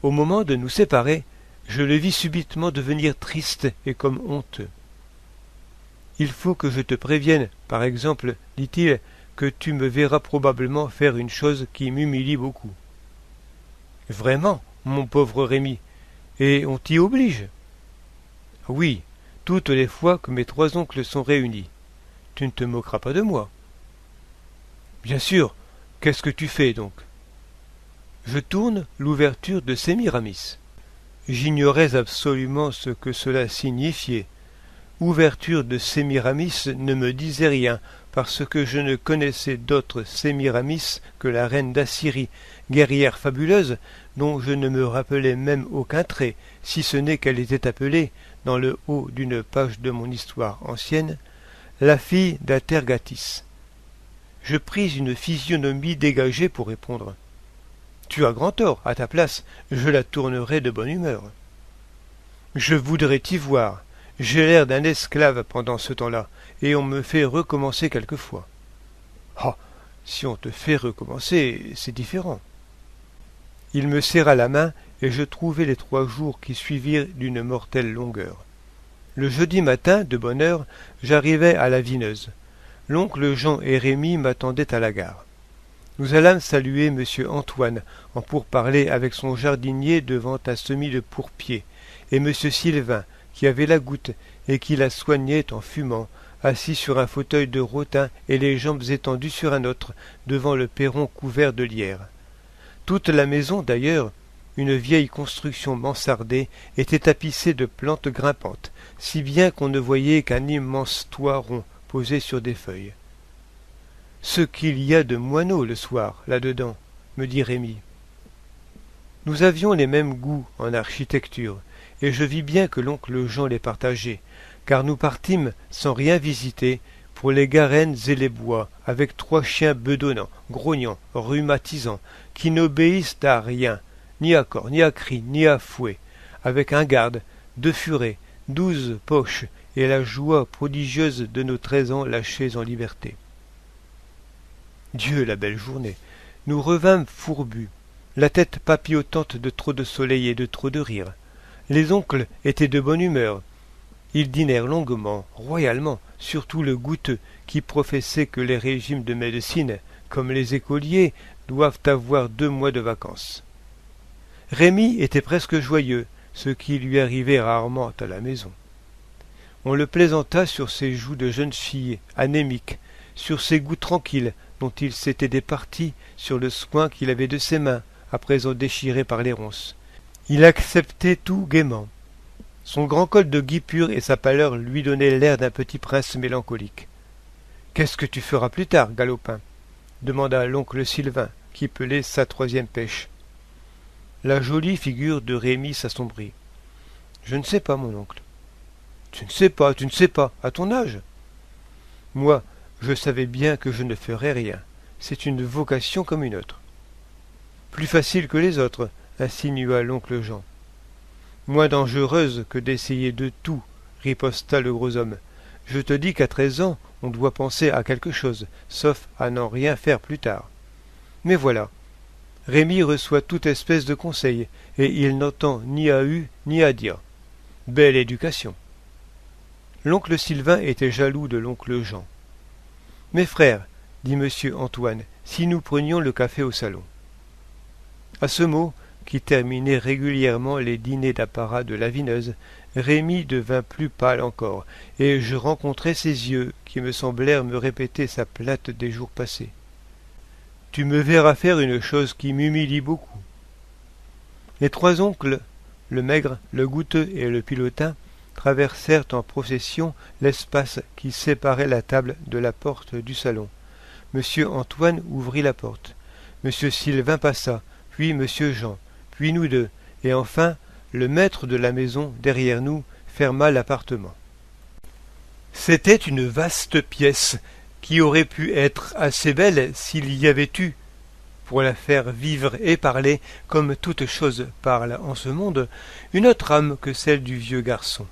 Au moment de nous séparer, je le vis subitement devenir triste et comme honteux. Il faut que je te prévienne, par exemple, dit-il, que tu me verras probablement faire une chose qui m'humilie beaucoup. Vraiment, mon pauvre Rémy, Et on t'y oblige? Oui, toutes les fois que mes trois oncles sont réunis. Tu ne te moqueras pas de moi? Bien sûr. Qu'est-ce que tu fais donc? Je tourne l'ouverture de Sémiramis. J'ignorais absolument ce que cela signifiait. Ouverture de Sémiramis ne me disait rien, parce que je ne connaissais d'autre Sémiramis que la reine d'Assyrie, guerrière fabuleuse, dont je ne me rappelais même aucun trait, si ce n'est qu'elle était appelée, dans le haut d'une page de mon histoire ancienne, la fille d'Atergatis. Je pris une physionomie dégagée pour répondre. Tu as grand tort, à ta place, je la tournerai de bonne humeur. Je voudrais t'y voir. J'ai l'air d'un esclave pendant ce temps-là, et on me fait recommencer quelquefois. Ah, si on te fait recommencer, c'est différent. Il me serra la main, et je trouvai les 3 jours qui suivirent d'une mortelle longueur. Le jeudi matin, de bonne heure, j'arrivai à la Vineuse. L'oncle Jean et Rémy m'attendaient à la gare. Nous allâmes saluer M. Antoine, en pourparlers avec son jardinier devant un semis de pourpier, et M. Sylvain, qui avait la goutte et qui la soignait en fumant, assis sur un fauteuil de rotin et les jambes étendues sur un autre, devant le perron couvert de lierre. Toute la maison, d'ailleurs, une vieille construction mansardée, était tapissée de plantes grimpantes, si bien qu'on ne voyait qu'un immense toit rond posé sur des feuilles. « Ce qu'il y a de moineaux le soir, là-dedans, » me dit Rémy. Nous avions les mêmes goûts en architecture, et je vis bien que l'oncle Jean les partageait, car nous partîmes sans rien visiter pour les Garennes et les bois, avec 3 chiens bedonnants, grognants, rhumatisants, qui n'obéissent à rien, ni à corps, ni à cri, ni à fouet, avec un garde, 2 furets, 12 poches, et la joie prodigieuse de nos 13 ans lâchés en liberté. Dieu, la belle journée! Nous revînmes fourbus, la tête papillotante de trop de soleil et de trop de rire. Les oncles étaient de bonne humeur. Ils dînèrent longuement, royalement, surtout le goutteux, qui professait que les régimes de médecine, comme les écoliers, doivent avoir 2 mois de vacances. Rémy était presque joyeux, ce qui lui arrivait rarement à la maison. On le plaisanta sur ses joues de jeune fille, anémique, sur ses goûts tranquilles, dont il s'était départi, sur le soin qu'il avait de ses mains, à présent déchirées par les ronces. Il acceptait tout gaiement. Son grand col de guipure et sa pâleur lui donnaient l'air d'un petit prince mélancolique. « Qu'est-ce que tu feras plus tard, Galopin » demanda l'oncle Sylvain, qui pelait sa 3e pêche. La jolie figure de Rémy s'assombrit. « Je ne sais pas, mon oncle. »« Tu ne sais pas, à ton âge !»« Moi, je savais bien que je ne ferais rien. C'est une vocation comme une autre. »« Plus facile que les autres, » insinua l'oncle Jean. « Moins dangereuse que d'essayer de tout, » riposta le gros homme. « Je te dis qu'à 13 ans, on doit penser à quelque chose, sauf à n'en rien faire plus tard. Mais voilà, Rémy reçoit toute espèce de conseils, et il n'entend ni à hu ni à dire. Belle éducation. » L'oncle Sylvain était jaloux de l'oncle Jean. « Mes frères, dit M. Antoine, si nous prenions le café au salon. » À ce mot, qui terminait régulièrement les dîners d'apparat de la Vineuse, Rémy devint plus pâle encore, et je rencontrai ses yeux qui me semblèrent me répéter sa plainte des jours passés. « Tu me verras faire une chose qui m'humilie beaucoup. » Les 3 oncles, le maigre, le goutteux et le pilotin, traversèrent en procession l'espace qui séparait la table de la porte du salon. M. Antoine ouvrit la porte. M. Sylvain passa, puis M. Jean, puis nous deux, et enfin le maître de la maison, derrière nous, ferma l'appartement. C'était une vaste pièce, qui aurait pu être assez belle s'il y avait eu, pour la faire vivre et parler, comme toute chose parle en ce monde, une autre âme que celle du vieux garçon.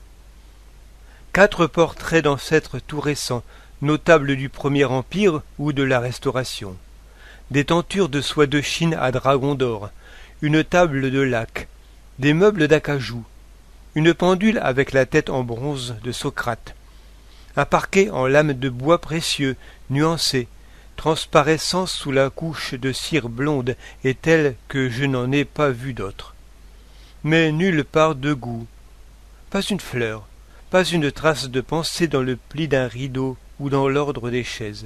4 portraits d'ancêtres tout récents, notables du Premier Empire ou de la Restauration. Des tentures de soie de Chine à dragons d'or, une table de laque, des meubles d'acajou, une pendule avec la tête en bronze de Socrate, un parquet en lame de bois précieux, nuancé, transparaissant sous la couche de cire blonde et telle que je n'en ai pas vu d'autre. mais nulle part de goût. Pas une fleur, pas une trace de pensée dans le pli d'un rideau ou dans l'ordre des chaises.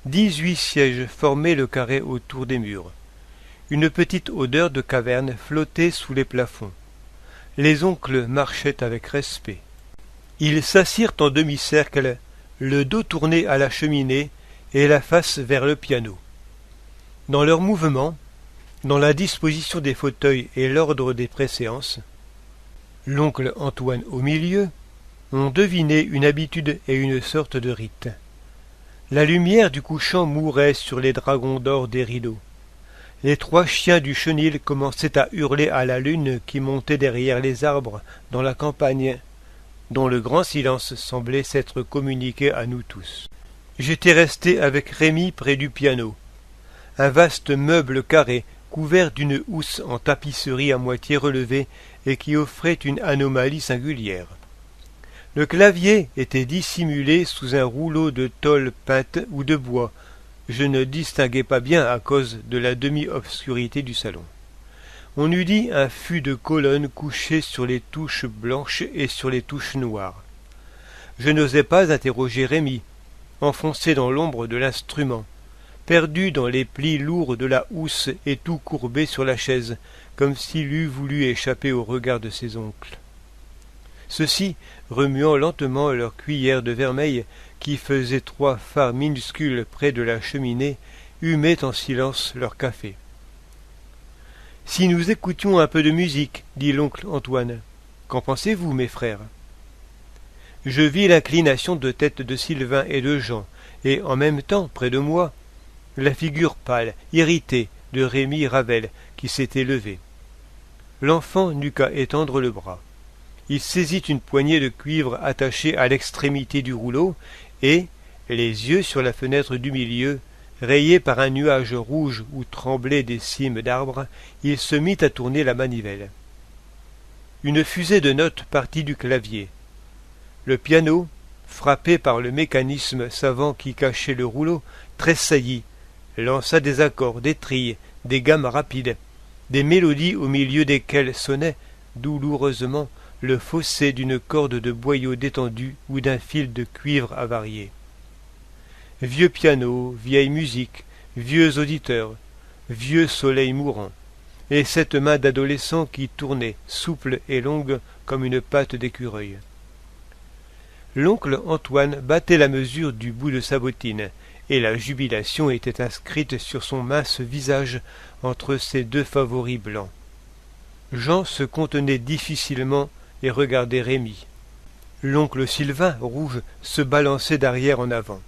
18 sièges formaient le carré autour des murs. Une petite odeur de caverne flottait sous les plafonds. Les oncles marchaient avec respect. Ils s'assirent en demi-cercle, le dos tourné à la cheminée et la face vers le piano. Dans leurs mouvements, dans la disposition des fauteuils et l'ordre des préséances, l'oncle Antoine au milieu, on devinait une habitude et une sorte de rite. La lumière du couchant mourait sur les dragons d'or des rideaux. Les 3 chiens du chenil commençaient à hurler à la lune qui montait derrière les arbres dans la campagne, dont le grand silence semblait s'être communiqué à nous tous. J'étais resté avec Rémi près du piano. Un vaste meuble carré, couvert d'une housse en tapisserie à moitié relevée et qui offrait une anomalie singulière. Le clavier était dissimulé sous un rouleau de tôle peinte ou de bois. Je ne distinguais pas bien à cause de la demi-obscurité du salon. On eût dit un fût de colonnes couché sur les touches blanches et sur les touches noires. Je n'osais pas interroger Rémi, enfoncé dans l'ombre de l'instrument, perdu dans les plis lourds de la housse et tout courbé sur la chaise, comme s'il eût voulu échapper au regard de ses oncles. Ceux-ci, remuant lentement leurs cuillères de vermeil, qui faisaient 3 phares minuscules près de la cheminée, humaient en silence leur café. « Si nous écoutions un peu de musique, dit l'oncle Antoine, qu'en pensez-vous, mes frères ?» Je vis l'inclination de tête de Sylvain et de Jean, et en même temps, près de moi, la figure pâle, irritée, de Rémi Ravel, qui s'était levé. L'enfant n'eut qu'à étendre le bras. Il saisit une poignée de cuivre attachée à l'extrémité du rouleau, et, les yeux sur la fenêtre du milieu, rayé par un nuage rouge où tremblaient des cimes d'arbres, il se mit à tourner la manivelle. Une fusée de notes partit du clavier. Le piano, frappé par le mécanisme savant qui cachait le rouleau, tressaillit, lança des accords, des trilles, des gammes rapides, des mélodies au milieu desquelles sonnait, douloureusement, le fossé d'une corde de boyau détendu ou d'un fil de cuivre avarié. Vieux piano, vieille musique, vieux auditeurs, vieux soleil mourant, et cette main d'adolescent qui tournait, souple et longue comme une patte d'écureuil. L'oncle Antoine battait la mesure du bout de sa bottine, et la jubilation était inscrite sur son mince visage entre ses 2 favoris blancs. Jean se contenait difficilement et regardait Rémi. L'oncle Sylvain, rouge, se balançait d'arrière en avant.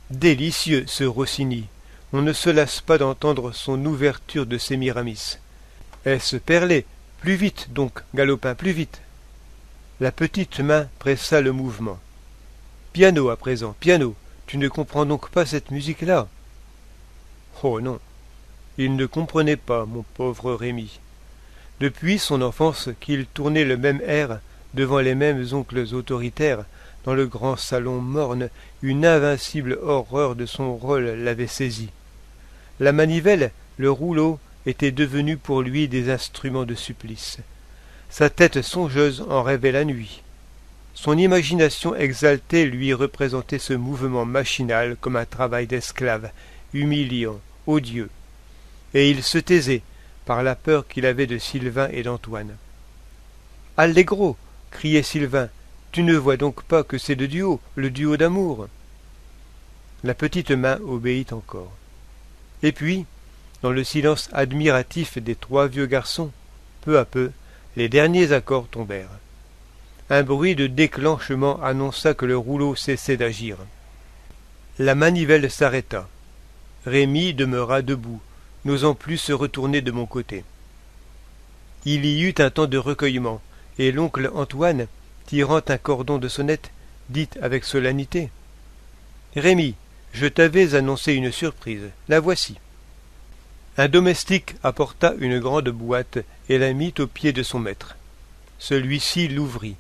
Délicieux, ce Rossini. On ne se lasse pas d'entendre son ouverture de Sémiramis. Est-ce perlé? Plus vite, donc, Galopin, plus vite. La petite main pressa le mouvement. Piano à présent, piano. Tu ne comprends donc pas cette musique-là? Oh non. Il ne comprenait pas, mon pauvre Rémi. Depuis son enfance qu'il tournait le même air devant les mêmes oncles autoritaires, dans le grand salon morne, une invincible horreur de son rôle l'avait saisi. La manivelle, le rouleau, étaient devenus pour lui des instruments de supplice. Sa tête songeuse en rêvait la nuit. Son imagination exaltée lui représentait ce mouvement machinal comme un travail d'esclave, humiliant, odieux. Et il se taisait, par la peur qu'il avait de Sylvain et d'Antoine. « Allegro !» criait Sylvain. « Tu ne vois donc pas que c'est le duo d'amour !» La petite main obéit encore. Et puis, dans le silence admiratif des 3 vieux garçons, peu à peu, les derniers accords tombèrent. Un bruit de déclenchement annonça que le rouleau cessait d'agir. La manivelle s'arrêta. Rémi demeura debout, n'osant plus se retourner de mon côté. Il y eut un temps de recueillement, et l'oncle Antoine, tirant un cordon de sonnette, dit avec solennité « Rémi, je t'avais annoncé une surprise, la voici. » Un domestique apporta une grande boîte et la mit aux pieds de son maître. Celui-ci l'ouvrit,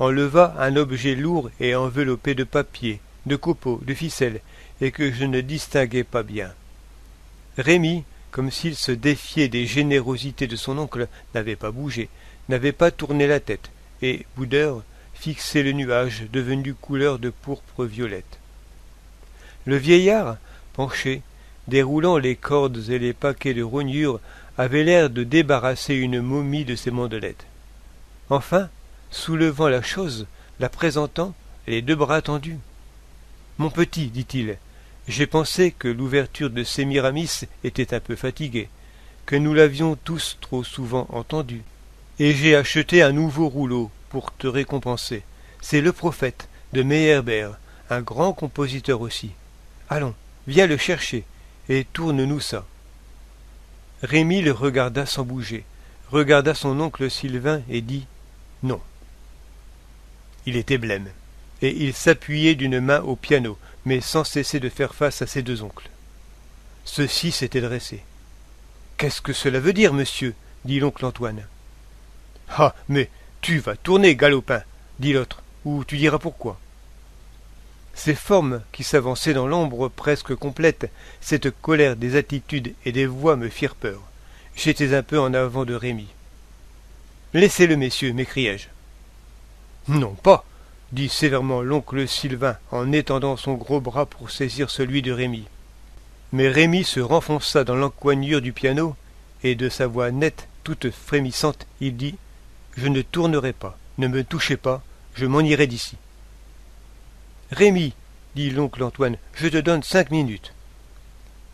enleva un objet lourd et enveloppé de papier, de copeaux, de ficelles, et que je ne distinguais pas bien. Rémi, comme s'il se défiait des générosités de son oncle, n'avait pas bougé, n'avait pas tourné la tête, et, bout d'heure, fixait le nuage devenu couleur de pourpre violette. Le vieillard, penché, déroulant les cordes et les paquets de rognures, avait l'air de débarrasser une momie de ses mandelettes. Enfin, soulevant la chose, la présentant, les deux bras tendus. « Mon petit, dit-il, j'ai pensé que l'ouverture de Sémiramis était un peu fatiguée, que nous l'avions tous trop souvent entendue, et j'ai acheté un nouveau rouleau pour te récompenser. C'est le Prophète de Meyerbeer, un grand compositeur aussi. Allons, viens le chercher, et tourne-nous ça. » Rémi le regarda sans bouger, regarda son oncle Sylvain et dit « Non. » Il était blême, et il s'appuyait d'une main au piano, mais sans cesser de faire face à ses deux oncles. Ceux-ci s'étaient dressés. « Qu'est-ce que cela veut dire, monsieur » dit l'oncle Antoine. « Ah, mais tu vas tourner, galopin » dit l'autre, « ou tu diras pourquoi. » Ces formes qui s'avançaient dans l'ombre presque complète, cette colère des attitudes et des voix me firent peur. J'étais un peu en avant de Rémi. « Laissez-le, messieurs, m'écriai-je. »« Non pas, » dit sévèrement l'oncle Sylvain en étendant son gros bras pour saisir celui de Rémi. Mais Rémi se renfonça dans l'encoignure du piano, et de sa voix nette, toute frémissante, il dit « Je ne tournerai pas, ne me touchez pas, je m'en irai d'ici. » « Rémi, dit l'oncle Antoine, je te donne 5 minutes. »«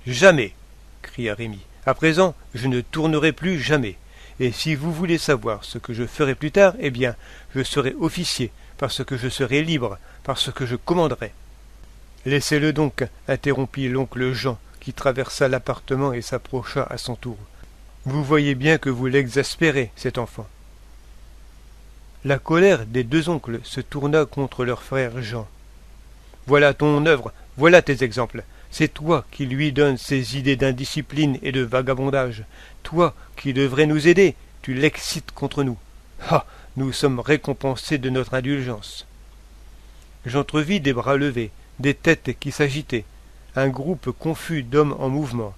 Jamais, cria Rémi. À présent, je ne tournerai plus jamais. Et si vous voulez savoir ce que je ferai plus tard, eh bien, je serai officier, parce que je serai libre, parce que je commanderai. »« Laissez-le donc, interrompit l'oncle Jean, qui traversa l'appartement et s'approcha à son tour. Vous voyez bien que vous l'exaspérez, cet enfant. » La colère des deux oncles se tourna contre leur frère Jean. Voilà ton œuvre, voilà tes exemples. C'est toi qui lui donnes ces idées d'indiscipline et de vagabondage. Toi qui devrais nous aider, tu l'excites contre nous. Ah, nous sommes récompensés de notre indulgence. J'entrevis des bras levés, des têtes qui s'agitaient, un groupe confus d'hommes en mouvement.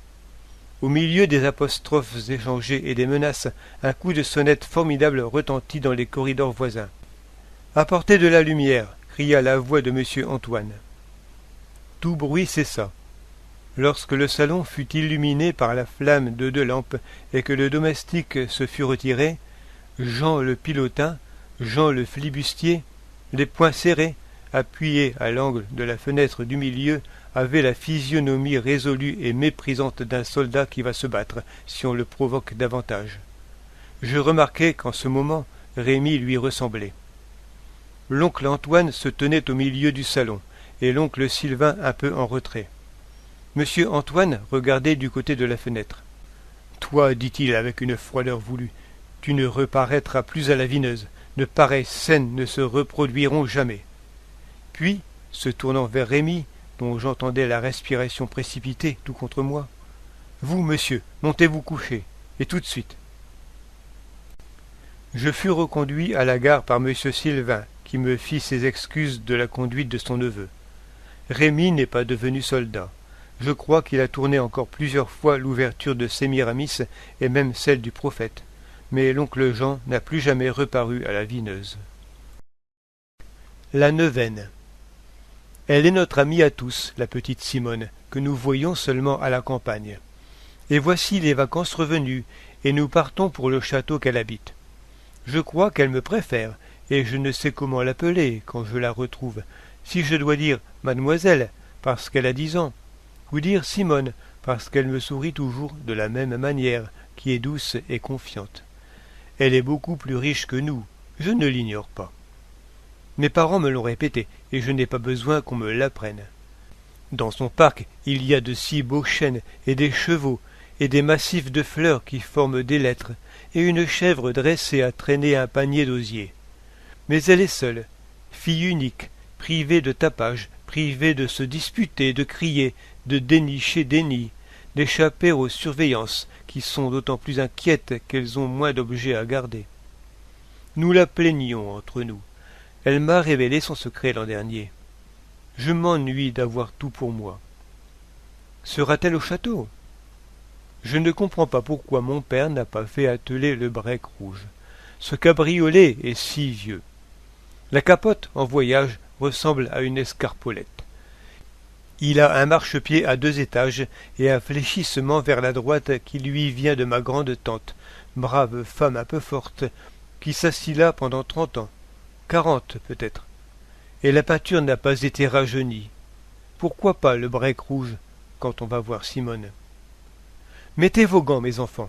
Au milieu des apostrophes échangées et des menaces, un coup de sonnette formidable retentit dans les corridors voisins. « Apportez de la lumière !» cria la voix de M. Antoine. Tout bruit cessa. Lorsque le salon fut illuminé par la flamme de 2 lampes et que le domestique se fut retiré, Jean le pilotin, Jean le flibustier, les poings serrés, appuyé à l'angle de la fenêtre du milieu, avait la physionomie résolue et méprisante d'un soldat qui va se battre, si on le provoque davantage. Je remarquai qu'en ce moment, Rémi lui ressemblait. L'oncle Antoine se tenait au milieu du salon, et l'oncle Sylvain un peu en retrait. Monsieur Antoine regardait du côté de la fenêtre. « Toi, dit-il avec une froideur voulue, tu ne reparaîtras plus à la Vineuse. De pareilles scènes ne se reproduiront jamais. » Puis, se tournant vers Rémi, dont j'entendais la respiration précipitée tout contre moi, « Vous, monsieur, montez vous coucher, et tout de suite. » Je fus reconduit à la gare par monsieur Sylvain, qui me fit ses excuses de la conduite de son neveu. Rémi n'est pas devenu soldat. Je crois qu'il a tourné encore plusieurs fois l'ouverture de Sémiramis et même celle du Prophète, mais l'oncle Jean n'a plus jamais reparu à la Vineuse. La neuvaine. Elle est notre amie à tous, la petite Simone, que nous voyons seulement à la campagne. Et voici les vacances revenues, et nous partons pour le château qu'elle habite. Je crois qu'elle me préfère, et je ne sais comment l'appeler quand je la retrouve, si je dois dire mademoiselle, parce qu'elle a 10 ans, ou dire Simone, parce qu'elle me sourit toujours de la même manière, qui est douce et confiante. Elle est beaucoup plus riche que nous, je ne l'ignore pas. Mes parents me l'ont répété, et je n'ai pas besoin qu'on me l'apprenne. Dans son parc, il y a de si beaux chênes, et des chevaux, et des massifs de fleurs qui forment des lettres, et une chèvre dressée à traîner un panier d'osier. Mais elle est seule, fille unique, privée de tapage, privée de se disputer, de crier, de dénicher des nids, d'échapper aux surveillances, qui sont d'autant plus inquiètes qu'elles ont moins d'objets à garder. Nous la plaignions entre nous. Elle m'a révélé son secret l'an dernier. Je m'ennuie d'avoir tout pour moi. Sera-t-elle au château? Je ne comprends pas pourquoi mon père n'a pas fait atteler le break rouge. Ce cabriolet est si vieux. La capote, en voyage, ressemble à une escarpolette. Il a un marchepied à 2 étages et un fléchissement vers la droite qui lui vient de ma grande-tante, brave femme un peu forte, qui s'assit là pendant 30 ans, 40 peut-être. Et la peinture n'a pas été rajeunie. Pourquoi pas le break rouge quand on va voir Simone? Mettez vos gants, mes enfants.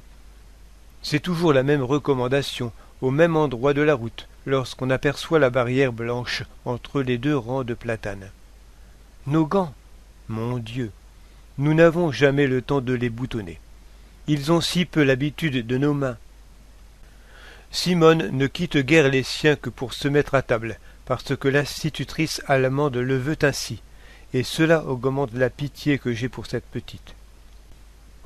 C'est toujours la même recommandation, au même endroit de la route, lorsqu'on aperçoit la barrière blanche entre les 2 rangs de platanes. Nos gants, mon Dieu, nous n'avons jamais le temps de les boutonner. Ils ont si peu l'habitude de nos mains. Simone ne quitte guère les siens que pour se mettre à table, parce que l'institutrice allemande le veut ainsi, et cela augmente la pitié que j'ai pour cette petite.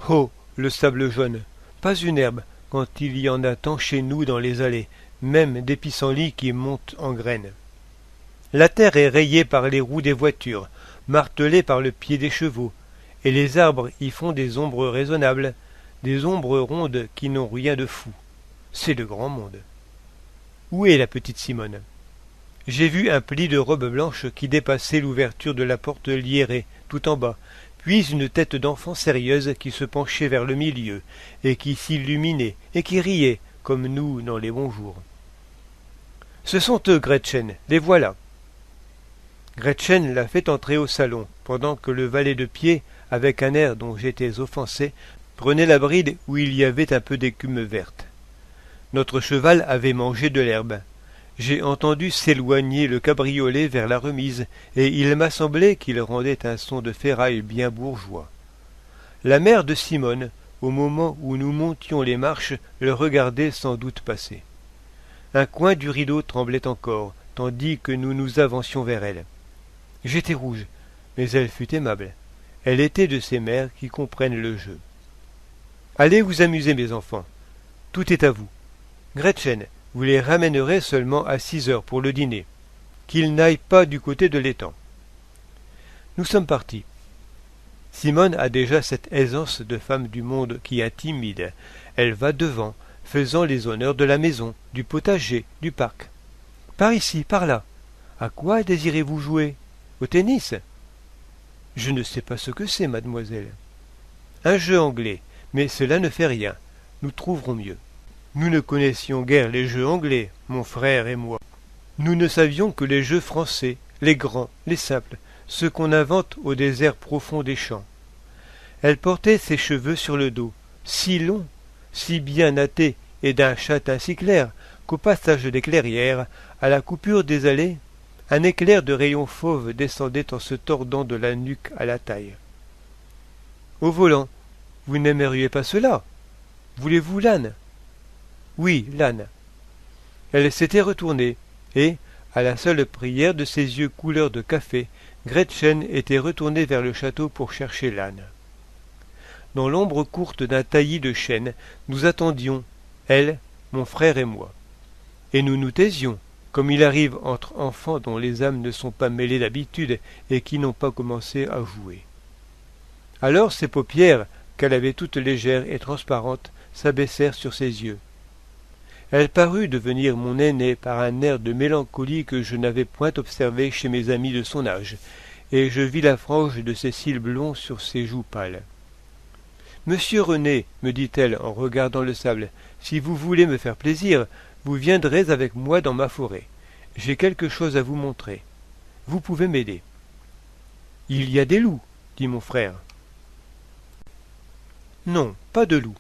Oh, le sable jaune, pas une herbe, quand il y en a tant chez nous dans les allées, même des pissenlits qui montent en graines. La terre est rayée par les roues des voitures, martelée par le pied des chevaux, et les arbres y font des ombres raisonnables, des ombres rondes qui n'ont rien de fou. C'est le grand monde. Où est la petite Simone? J'ai vu un pli de robe blanche qui dépassait l'ouverture de la porte lierrée, tout en bas, puis une tête d'enfant sérieuse qui se penchait vers le milieu, et qui s'illuminait, et qui riait, comme nous dans les bons jours. Ce sont eux, Gretchen, les voilà. Gretchen l'a fait entrer au salon, pendant que le valet de pied, avec un air dont j'étais offensé, prenait la bride où il y avait un peu d'écume verte. Notre cheval avait mangé de l'herbe. J'ai entendu s'éloigner le cabriolet vers la remise, et il m'a semblé qu'il rendait un son de ferraille bien bourgeois. La mère de Simone, au moment où nous montions les marches, le regardait sans doute passer. Un coin du rideau tremblait encore, tandis que nous nous avancions vers elle. J'étais rouge, mais elle fut aimable. Elle était de ces mères qui comprennent le jeu. Allez vous amuser, mes enfants. Tout est à vous. Gretchen, vous les ramènerez seulement à 6 heures pour le dîner. Qu'ils n'aillent pas du côté de l'étang. Nous sommes partis. Simone a déjà cette aisance de femme du monde qui intimide. Elle va devant, faisant les honneurs de la maison, du potager, du parc. Par ici, par là. À quoi désirez-vous jouer? Au tennis? Je ne sais pas ce que c'est, mademoiselle. Un jeu anglais, mais cela ne fait rien. Nous trouverons mieux. Nous ne connaissions guère les jeux anglais, mon frère et moi. Nous ne savions que les jeux français, les grands, les simples, ceux qu'on invente au désert profond des champs. Elle portait ses cheveux sur le dos, si longs, si bien nattés et d'un châtain si clair qu'au passage des clairières, à la coupure des allées, un éclair de rayons fauves descendait en se tordant de la nuque à la taille. Au volant, vous n'aimeriez pas cela? Voulez-vous l'âne? Oui, l'âne. Elle s'était retournée, et, à la seule prière de ses yeux couleur de café, Gretchen était retournée vers le château pour chercher l'âne. Dans l'ombre courte d'un taillis de chêne, nous attendions, elle, mon frère et moi. Et nous nous taisions, comme il arrive entre enfants dont les âmes ne sont pas mêlées d'habitude et qui n'ont pas commencé à jouer. Alors ses paupières, qu'elle avait toutes légères et transparentes, s'abaissèrent sur ses yeux. Elle parut devenir mon aînée par un air de mélancolie que je n'avais point observé chez mes amis de son âge, et je vis la frange de ses cils blonds sur ses joues pâles. « Monsieur René, me dit-elle en regardant le sable, si vous voulez me faire plaisir, vous viendrez avec moi dans ma forêt. J'ai quelque chose à vous montrer. Vous pouvez m'aider. »« Il y a des loups, dit mon frère. »« Non, pas de loups.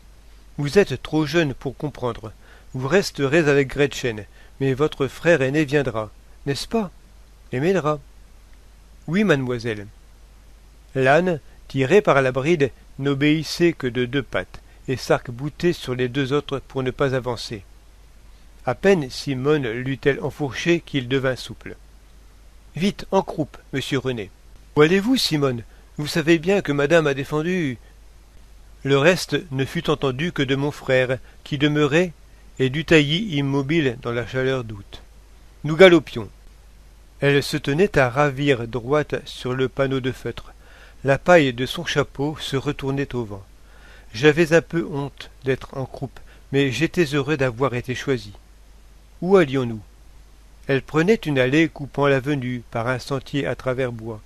Vous êtes trop jeune pour comprendre. Vous resterez avec Gretchen, mais votre frère aîné viendra, n'est-ce pas? Et m'aidera. »« Oui, mademoiselle. » L'âne, tiré par la bride, n'obéissait que de 2 pattes, et s'arc-boutait sur les 2 autres pour ne pas avancer. À peine Simone l'eut-elle enfourché qu'il devint souple. « Vite, en croupe, monsieur René. »« Où allez-vous, Simone? Vous savez bien que madame a défendu... » Le reste ne fut entendu que de mon frère, qui demeurait, et du taillis immobile dans la chaleur d'août. Nous galopions. Elle se tenait à ravir droite sur le panneau de feutre. La paille de son chapeau se retournait au vent. J'avais un peu honte d'être en croupe, mais j'étais heureux d'avoir été choisi. Où allions-nous? Elle prenait une allée coupant l'avenue par un sentier à travers bois.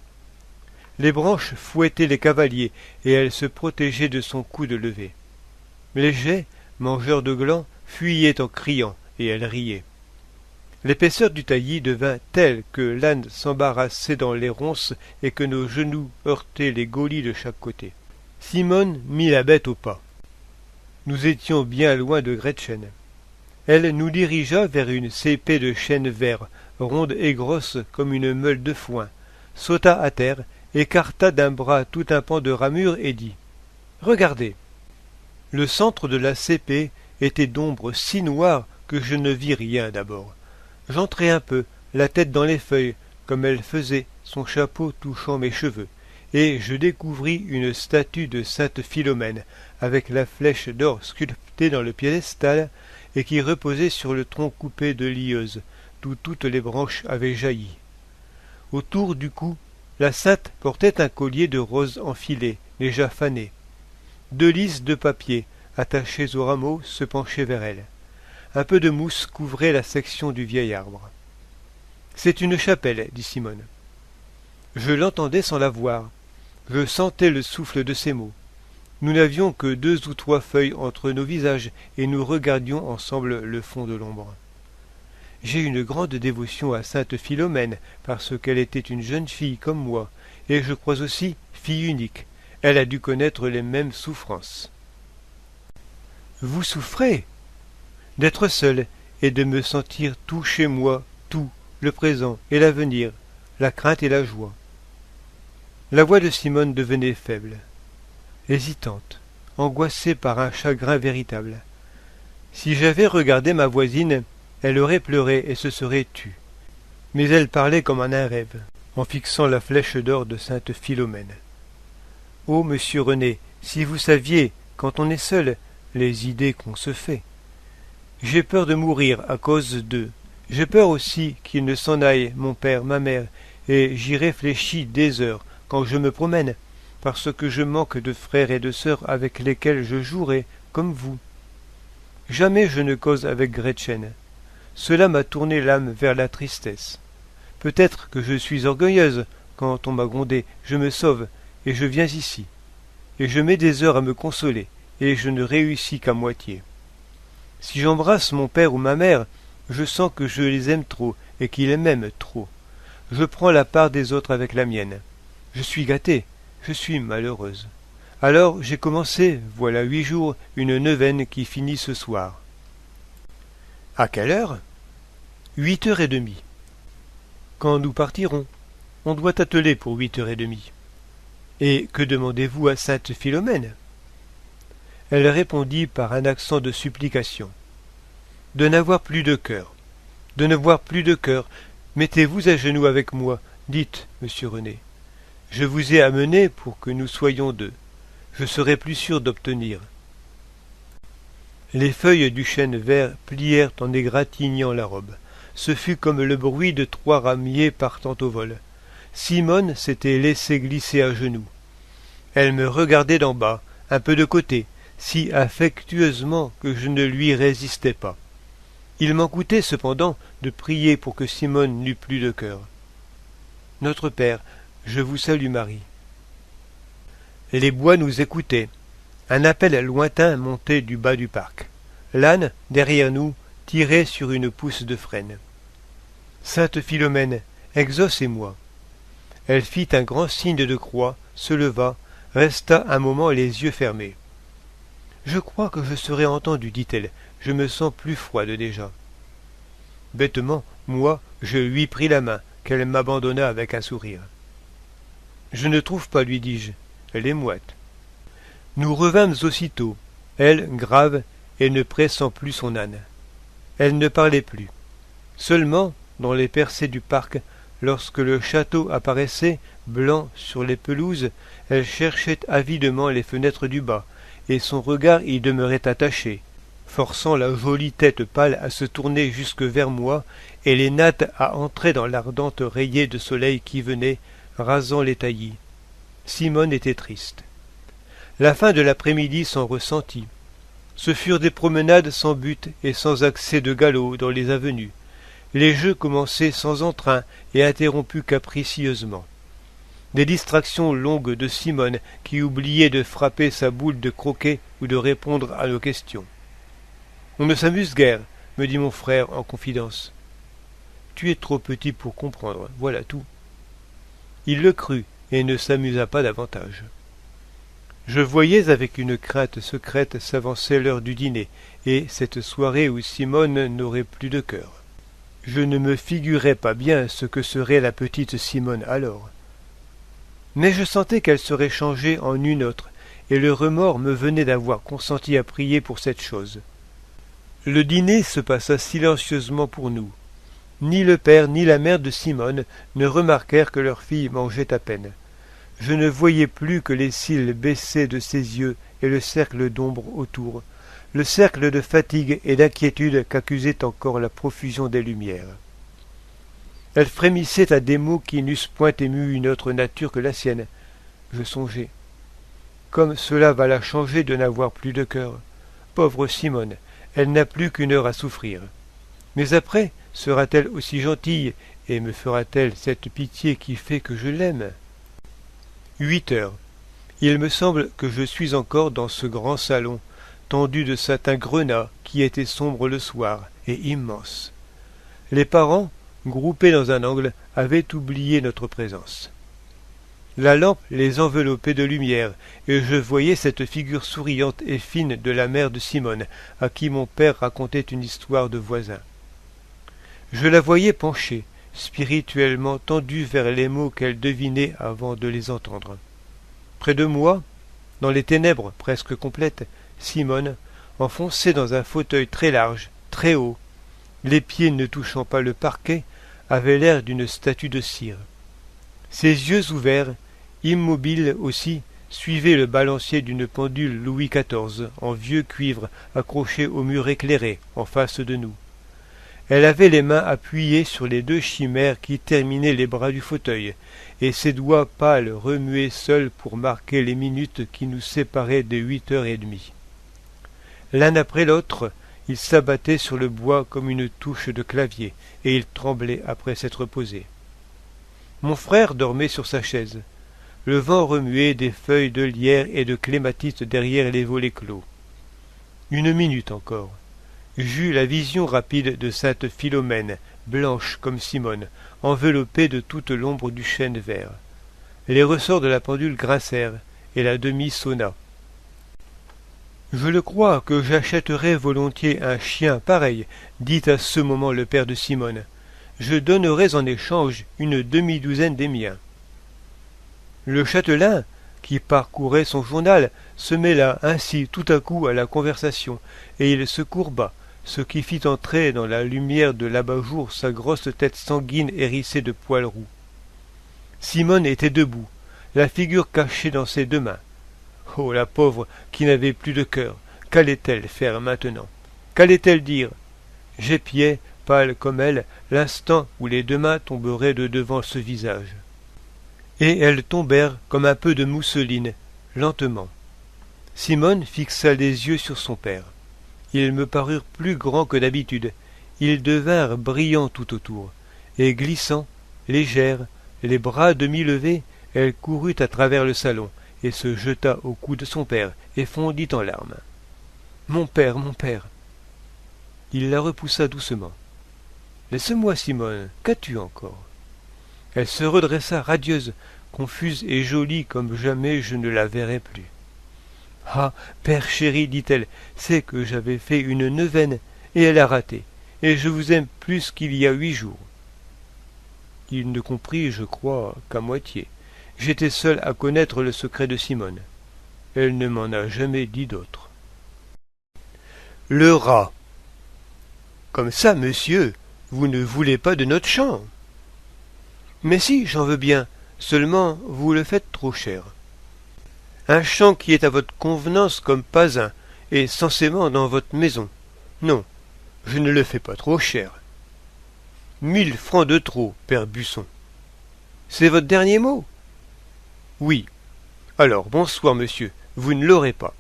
Les branches fouettaient les cavaliers, et elle se protégeait de son coude levé. Les geais, mangeurs de glands, fuyaient en criant, et elle riait. L'épaisseur du taillis devint telle que l'âne s'embarrassait dans les ronces et que nos genoux heurtaient les gaulis de chaque côté. Simone mit la bête au pas. Nous étions bien loin de Gretchen. Elle nous dirigea vers une cépée de chêne vert, ronde et grosse comme une meule de foin, sauta à terre, écarta d'un bras tout un pan de ramure et dit « Regardez !» Le centre de la cépée était d'ombre si noire que je ne vis rien d'abord. J'entrai un peu, la tête dans les feuilles, comme elle faisait, son chapeau touchant mes cheveux, et je découvris une statue de sainte Philomène, avec la flèche d'or sculptée dans le piédestal, et qui reposait sur le tronc coupé de lieuse, d'où toutes les branches avaient jailli. Autour du cou, la sainte portait un collier de roses enfilées, déjà fanées. 2 lisses de papier, attachés au rameau, se penchaient vers elle. Un peu de mousse couvrait la section du vieil arbre. « C'est une chapelle, » dit Simone. Je l'entendais sans la voir. Je sentais le souffle de ses mots. Nous n'avions que 2 ou 3 feuilles entre nos visages, et nous regardions ensemble le fond de l'ombre. J'ai une grande dévotion à sainte Philomène, parce qu'elle était une jeune fille comme moi, et je crois aussi fille unique. Elle a dû connaître les mêmes souffrances. « Vous souffrez ?» D'être seul et de me sentir tout chez moi, tout, le présent et l'avenir, la crainte et la joie. La voix de Simone devenait faible, hésitante, angoissée par un chagrin véritable. Si j'avais regardé ma voisine, elle aurait pleuré et se serait tue. Mais elle parlait comme en un rêve, en fixant la flèche d'or de sainte Philomène. « Oh, monsieur René, si vous saviez, quand on est seul, les idées qu'on se fait. J'ai peur de mourir à cause d'eux. J'ai peur aussi qu'ils ne s'en aillent, mon père, ma mère, et j'y réfléchis des heures quand je me promène, parce que je manque de frères et de sœurs avec lesquels je jouerai, comme vous. Jamais je ne cause avec Gretchen. Cela m'a tourné l'âme vers la tristesse. Peut-être que je suis orgueilleuse. Quand on m'a grondé, je me sauve, et je viens ici. Et je mets des heures à me consoler, et je ne réussis qu'à moitié. Si j'embrasse mon père ou ma mère, je sens que je les aime trop et qu'ils m'aiment trop. Je prends la part des autres avec la mienne. Je suis gâtée, je suis malheureuse. Alors j'ai commencé, voilà 8 jours, une neuvaine qui finit ce soir. À quelle heure? 8h30. Quand nous partirons, on doit atteler pour 8h30. Et que demandez-vous à sainte Philomène? Elle répondit par un accent de supplication. De n'avoir plus de cœur. De n'avoir plus de cœur. Mettez-vous à genoux avec moi. Dites, monsieur René. Je vous ai amené pour que nous soyons 2. Je serai plus sûr d'obtenir. Les feuilles du chêne vert plièrent en égratignant la robe. Ce fut comme le bruit de 3 ramiers partant au vol. Simone s'était laissée glisser à genoux. Elle me regardait d'en bas, un peu de côté, si affectueusement que je ne lui résistais pas. Il m'en coûtait cependant de prier pour que Simone n'eût plus de cœur. Notre Père, je vous salue Marie. Les bois nous écoutaient. Un appel lointain montait du bas du parc. L'âne, derrière nous, tirait sur une pousse de frêne. Sainte Philomène, exaucez-moi. Elle fit un grand signe de croix, se leva, resta un moment les yeux fermés. Je crois que je serai entendue, dit-elle. Je me sens plus froide déjà. Bêtement, moi, je lui pris la main, qu'elle m'abandonna avec un sourire. Je ne trouve pas, lui dis-je. Elle est moite. Nous revînmes aussitôt, elle grave et ne pressant plus son âne. Elle ne parlait plus. Seulement, dans les percées du parc, lorsque le château apparaissait, blanc sur les pelouses, elle cherchait avidement les fenêtres du bas, et son regard y demeurait attaché, forçant la jolie tête pâle à se tourner jusque vers moi, et les nattes à entrer dans l'ardente rayée de soleil qui venait, rasant les taillis. Simone était triste. La fin de l'après-midi s'en ressentit. Ce furent des promenades sans but et sans accès de galop dans les avenues. Les jeux commençaient sans entrain et interrompus capricieusement. Des distractions longues de Simone qui oubliait de frapper sa boule de croquet ou de répondre à nos questions. « On ne s'amuse guère, » me dit mon frère en confidence. « Tu es trop petit pour comprendre, voilà tout. » Il le crut et ne s'amusa pas davantage. Je voyais avec une crainte secrète s'avancer l'heure du dîner, et cette soirée où Simone n'aurait plus de cœur. Je ne me figurais pas bien ce que serait la petite Simone alors. Mais je sentais qu'elle serait changée en une autre, et le remords me venait d'avoir consenti à prier pour cette chose. Le dîner se passa silencieusement pour nous. Ni le père ni la mère de Simone ne remarquèrent que leur fille mangeait à peine. Je ne voyais plus que les cils baissés de ses yeux et le cercle d'ombre autour, le cercle de fatigue et d'inquiétude qu'accusait encore la profusion des lumières. Elle frémissait à des mots qui n'eussent point ému une autre nature que la sienne. Je songeai. Comme cela va la changer de n'avoir plus de cœur. Pauvre Simone, elle n'a plus qu'une heure à souffrir. Mais après, sera-t-elle aussi gentille et me fera-t-elle cette pitié qui fait que je l'aime ? 8 heures. Il me semble que je suis encore dans ce grand salon, tendu de satin grenat, qui était sombre le soir, et immense. Les parents, groupés dans un angle, avaient oublié notre présence. La lampe les enveloppait de lumière, et je voyais cette figure souriante et fine de la mère de Simone, à qui mon père racontait une histoire de voisin. Je la voyais penchée, spirituellement tendue vers les mots qu'elle devinait avant de les entendre. Près de moi, dans les ténèbres presque complètes, Simone, enfoncée dans un fauteuil très large, très haut, les pieds ne touchant pas le parquet, avait l'air d'une statue de cire. Ses yeux ouverts, immobiles aussi, suivaient le balancier d'une pendule Louis XIV en vieux cuivre accrochée au mur éclairé en face de nous. Elle avait les mains appuyées sur les 2 chimères qui terminaient les bras du fauteuil, et ses doigts pâles remuaient seuls pour marquer les minutes qui nous séparaient de 8h30. L'un après l'autre, ils s'abattaient sur le bois comme une touche de clavier, et ils tremblaient après s'être posés. Mon frère dormait sur sa chaise. Le vent remuait des feuilles de lierre et de clématite derrière les volets clos. 1 minute encore. J'eus la vision rapide de sainte Philomène, blanche comme Simone, enveloppée de toute l'ombre du chêne vert. Les ressorts de la pendule grincèrent, et la demie sonna. Je le crois que j'achèterais volontiers un chien pareil, dit à ce moment le père de Simone. Je donnerais en échange une demi-douzaine des miens. Le châtelain, qui parcourait son journal, se mêla ainsi tout à coup à la conversation, et il se courba, ce qui fit entrer dans la lumière de l'abat-jour sa grosse tête sanguine hérissée de poils roux. Simone était debout, la figure cachée dans ses 2 mains. Oh, la pauvre qui n'avait plus de cœur, qu'allait-elle faire maintenant? Qu'allait-elle dire? J'épiais, pâle comme elle, l'instant où les 2 mains tomberaient de devant ce visage. Et elles tombèrent comme un peu de mousseline, lentement. Simone fixa les yeux sur son père. Ils me parurent plus grands que d'habitude. Ils devinrent brillants tout autour, et glissant, légère, les bras demi-levés, elle courut à travers le salon, et se jeta au cou de son père, et fondit en larmes. « Mon père, mon père !» Il la repoussa doucement. « Laisse-moi, Simone, qu'as-tu encore ?» Elle se redressa radieuse, confuse et jolie comme jamais je ne la verrai plus. « Ah, père chéri, dit-elle, c'est que j'avais fait une neuvaine, et elle a raté, et je vous aime plus qu'il y a 8 jours. » Il ne comprit, je crois, qu'à moitié. J'étais seul à connaître le secret de Simone. Elle ne m'en a jamais dit d'autre. Le rat. Comme ça, monsieur, vous ne voulez pas de notre champ? Mais si, j'en veux bien, seulement vous le faites trop cher. Un champ qui est à votre convenance comme pas un, et censément dans votre maison. Non, je ne le fais pas trop cher. 1000 francs de trop, père Busson. C'est votre dernier mot? Oui. Alors, bonsoir, monsieur. vous ne l'aurez pas. »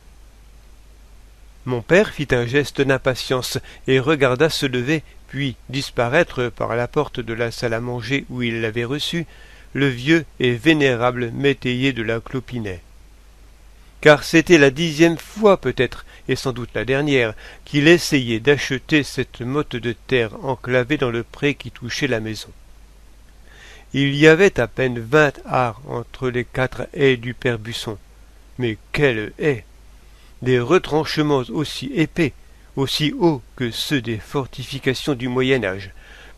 Mon père fit un geste d'impatience et regarda se lever, puis disparaître par la porte de la salle à manger où il l'avait reçu, le vieux et vénérable métayer de la Clopinet. Car c'était la 10e fois peut-être, et sans doute la dernière, qu'il essayait d'acheter cette motte de terre enclavée dans le pré qui touchait la maison. Il y avait à peine 20 arts entre les 4 haies du père Busson. Mais quelles haies! Des retranchements aussi épais, aussi hauts que ceux des fortifications du Moyen-Âge,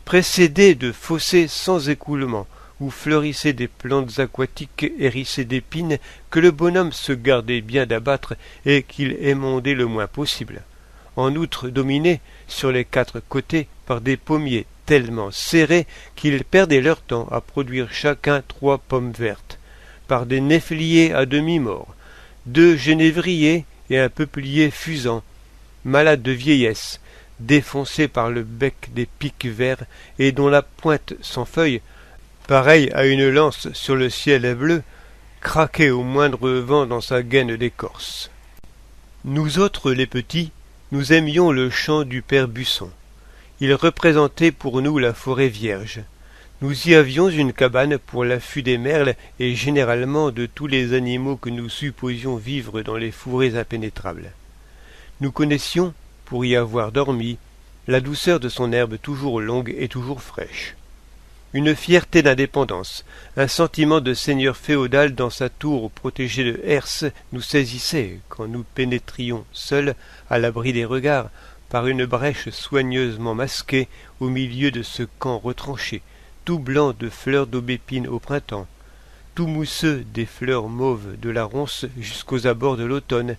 précédés de fossés sans écoulement, où fleurissaient des plantes aquatiques hérissées d'épines que le bonhomme se gardait bien d'abattre et qu'il émondait le moins possible, en outre dominés sur les 4 côtés par des pommiers tellement serrés qu'ils perdaient leur temps à produire chacun 3 pommes vertes, par des néfliers à demi-morts, 2 genévriers et un peuplier fusant, malades de vieillesse, défoncés par le bec des pics verts et dont la pointe sans feuilles, pareille à une lance sur le ciel bleu, craquait au moindre vent dans sa gaine d'écorce. Nous autres, les petits, nous aimions le chant du père Busson. Il représentait pour nous la forêt vierge. Nous y avions une cabane pour l'affût des merles et généralement de tous les animaux que nous supposions vivre dans les fourrés impénétrables. Nous connaissions, pour y avoir dormi, la douceur de son herbe toujours longue et toujours fraîche. Une fierté d'indépendance, un sentiment de seigneur féodal dans sa tour protégée de herse nous saisissait quand nous pénétrions seuls, à l'abri des regards, par une brèche soigneusement masquée au milieu de ce camp retranché, tout blanc de fleurs d'aubépine au printemps, tout mousseux des fleurs mauves de la ronce jusqu'aux abords de l'automne,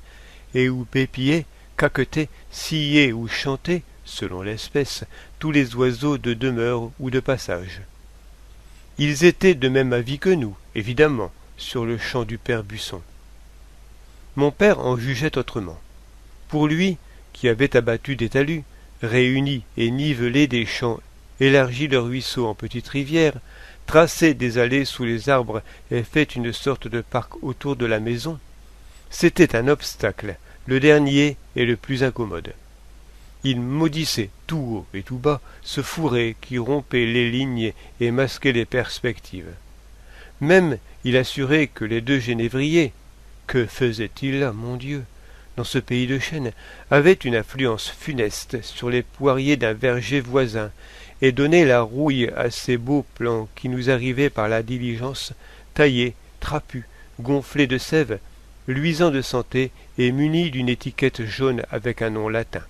et où pépillaient, caquetaient, sciaient ou chantaient, selon l'espèce, tous les oiseaux de demeure ou de passage. Ils étaient de même avis que nous, évidemment, sur le champ du père Busson. Mon père en jugeait autrement. Pour lui, qui avait abattu des talus, réuni et nivelé des champs, élargi le ruisseau en petites rivières, tracé des allées sous les arbres et fait une sorte de parc autour de la maison, c'était un obstacle, le dernier et le plus incommode. Il maudissait tout haut et tout bas ce fourré qui rompait les lignes et masquait les perspectives. Même il assurait que les 2 genévriers, que faisaient-ils là, mon Dieu, dans ce pays de chênes, avaient une influence funeste sur les poiriers d'un verger voisin, et donnaient la rouille à ces beaux plants qui nous arrivaient par la diligence, taillés, trapus, gonflés de sève, luisants de santé et munis d'une étiquette jaune avec un nom latin.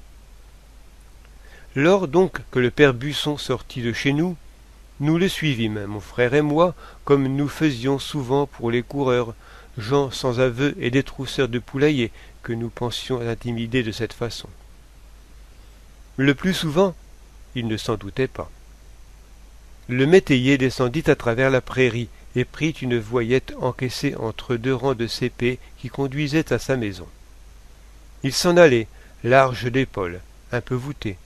Lors donc que le père Busson sortit de chez nous, nous le suivîmes, mon frère et moi, comme nous faisions souvent pour les coureurs, gens sans aveu et détrousseurs de poulailler, que nous pensions intimider de cette façon. Le plus souvent, il ne s'en doutait pas. Le métayer descendit à travers la prairie et prit une voyette encaissée entre 2 rangs de cépées qui conduisaient à sa maison. Il s'en allait, large d'épaules, un peu voûté.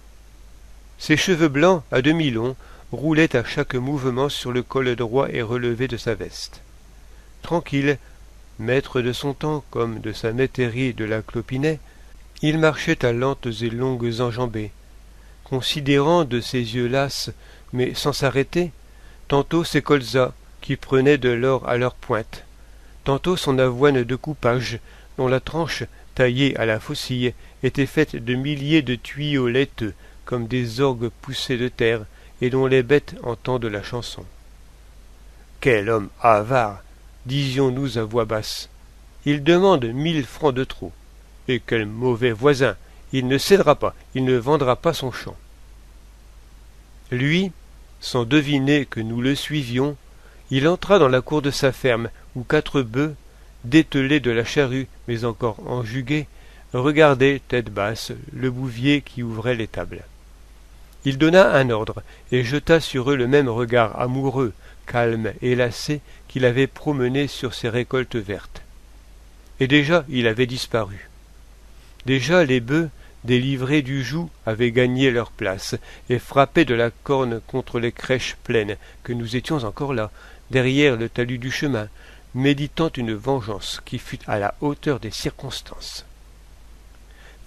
Ses cheveux blancs, à demi longs, roulaient à chaque mouvement sur le col droit et relevé de sa veste. Tranquille, maître de son temps comme de sa métairie de la Clopinet, il marchait à lentes et longues enjambées, considérant de ses yeux lasses, mais sans s'arrêter, tantôt ses colzas qui prenaient de l'or à leur pointe, tantôt son avoine de coupage, dont la tranche, taillée à la faucille, était faite de milliers de tuyaux laiteux, comme des orgues poussés de terre, et dont les bêtes entendent la chanson. Quel homme avare, disions-nous à voix basse. Il demande 1000 francs de trop. Et quel mauvais voisin, il ne cédera pas, il ne vendra pas son champ. Lui, sans deviner que nous le suivions, il entra dans la cour de sa ferme, où 4 bœufs, dételés de la charrue, mais encore enjugués, regardaient, tête basse, le bouvier qui ouvrait l'étable. Il donna un ordre, et jeta sur eux le même regard amoureux, calme et lassé qu'il avait promené sur ses récoltes vertes. Et déjà il avait disparu. Déjà les bœufs, délivrés du joug, avaient gagné leur place, et frappaient de la corne contre les crèches pleines, que nous étions encore là, derrière le talus du chemin, méditant une vengeance qui fût à la hauteur des circonstances.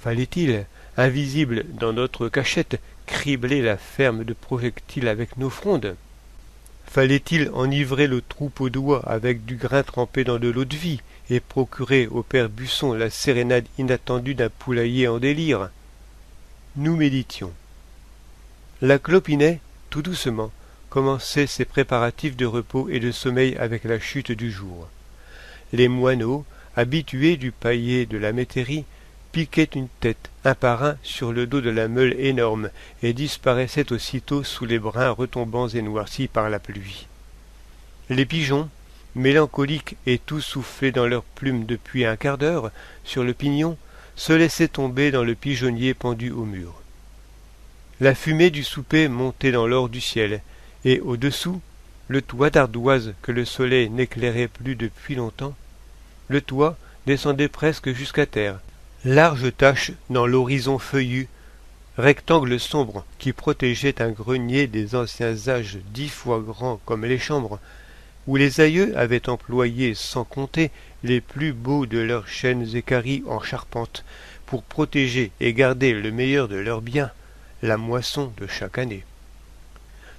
Fallait-il, invisible dans notre cachette, cribler la ferme de projectiles avec nos frondes? Fallait-il enivrer le troupeau d'oies avec du grain trempé dans de l'eau-de-vie et procurer au père Busson la sérénade inattendue d'un poulailler en délire? Nous méditions. La Clopinet, tout doucement, commençait ses préparatifs de repos et de sommeil avec la chute du jour. Les moineaux, habitués du paillet de la métairie, piquaient une tête, un par un, sur le dos de la meule énorme, et disparaissaient aussitôt sous les brins retombants et noircis par la pluie. Les pigeons, mélancoliques et tout soufflés dans leurs plumes depuis un quart d'heure, sur le pignon, se laissaient tomber dans le pigeonnier pendu au mur. La fumée du souper montait dans l'or du ciel, et au-dessous, le toit d'ardoise que le soleil n'éclairait plus depuis longtemps, le toit descendait presque jusqu'à terre, large tache dans l'horizon feuillu, rectangle sombre qui protégeait un grenier des anciens âges 10 fois grand comme les chambres, où les aïeux avaient employé sans compter les plus beaux de leurs chênes équarris en charpente, pour protéger et garder le meilleur de leurs biens, la moisson de chaque année.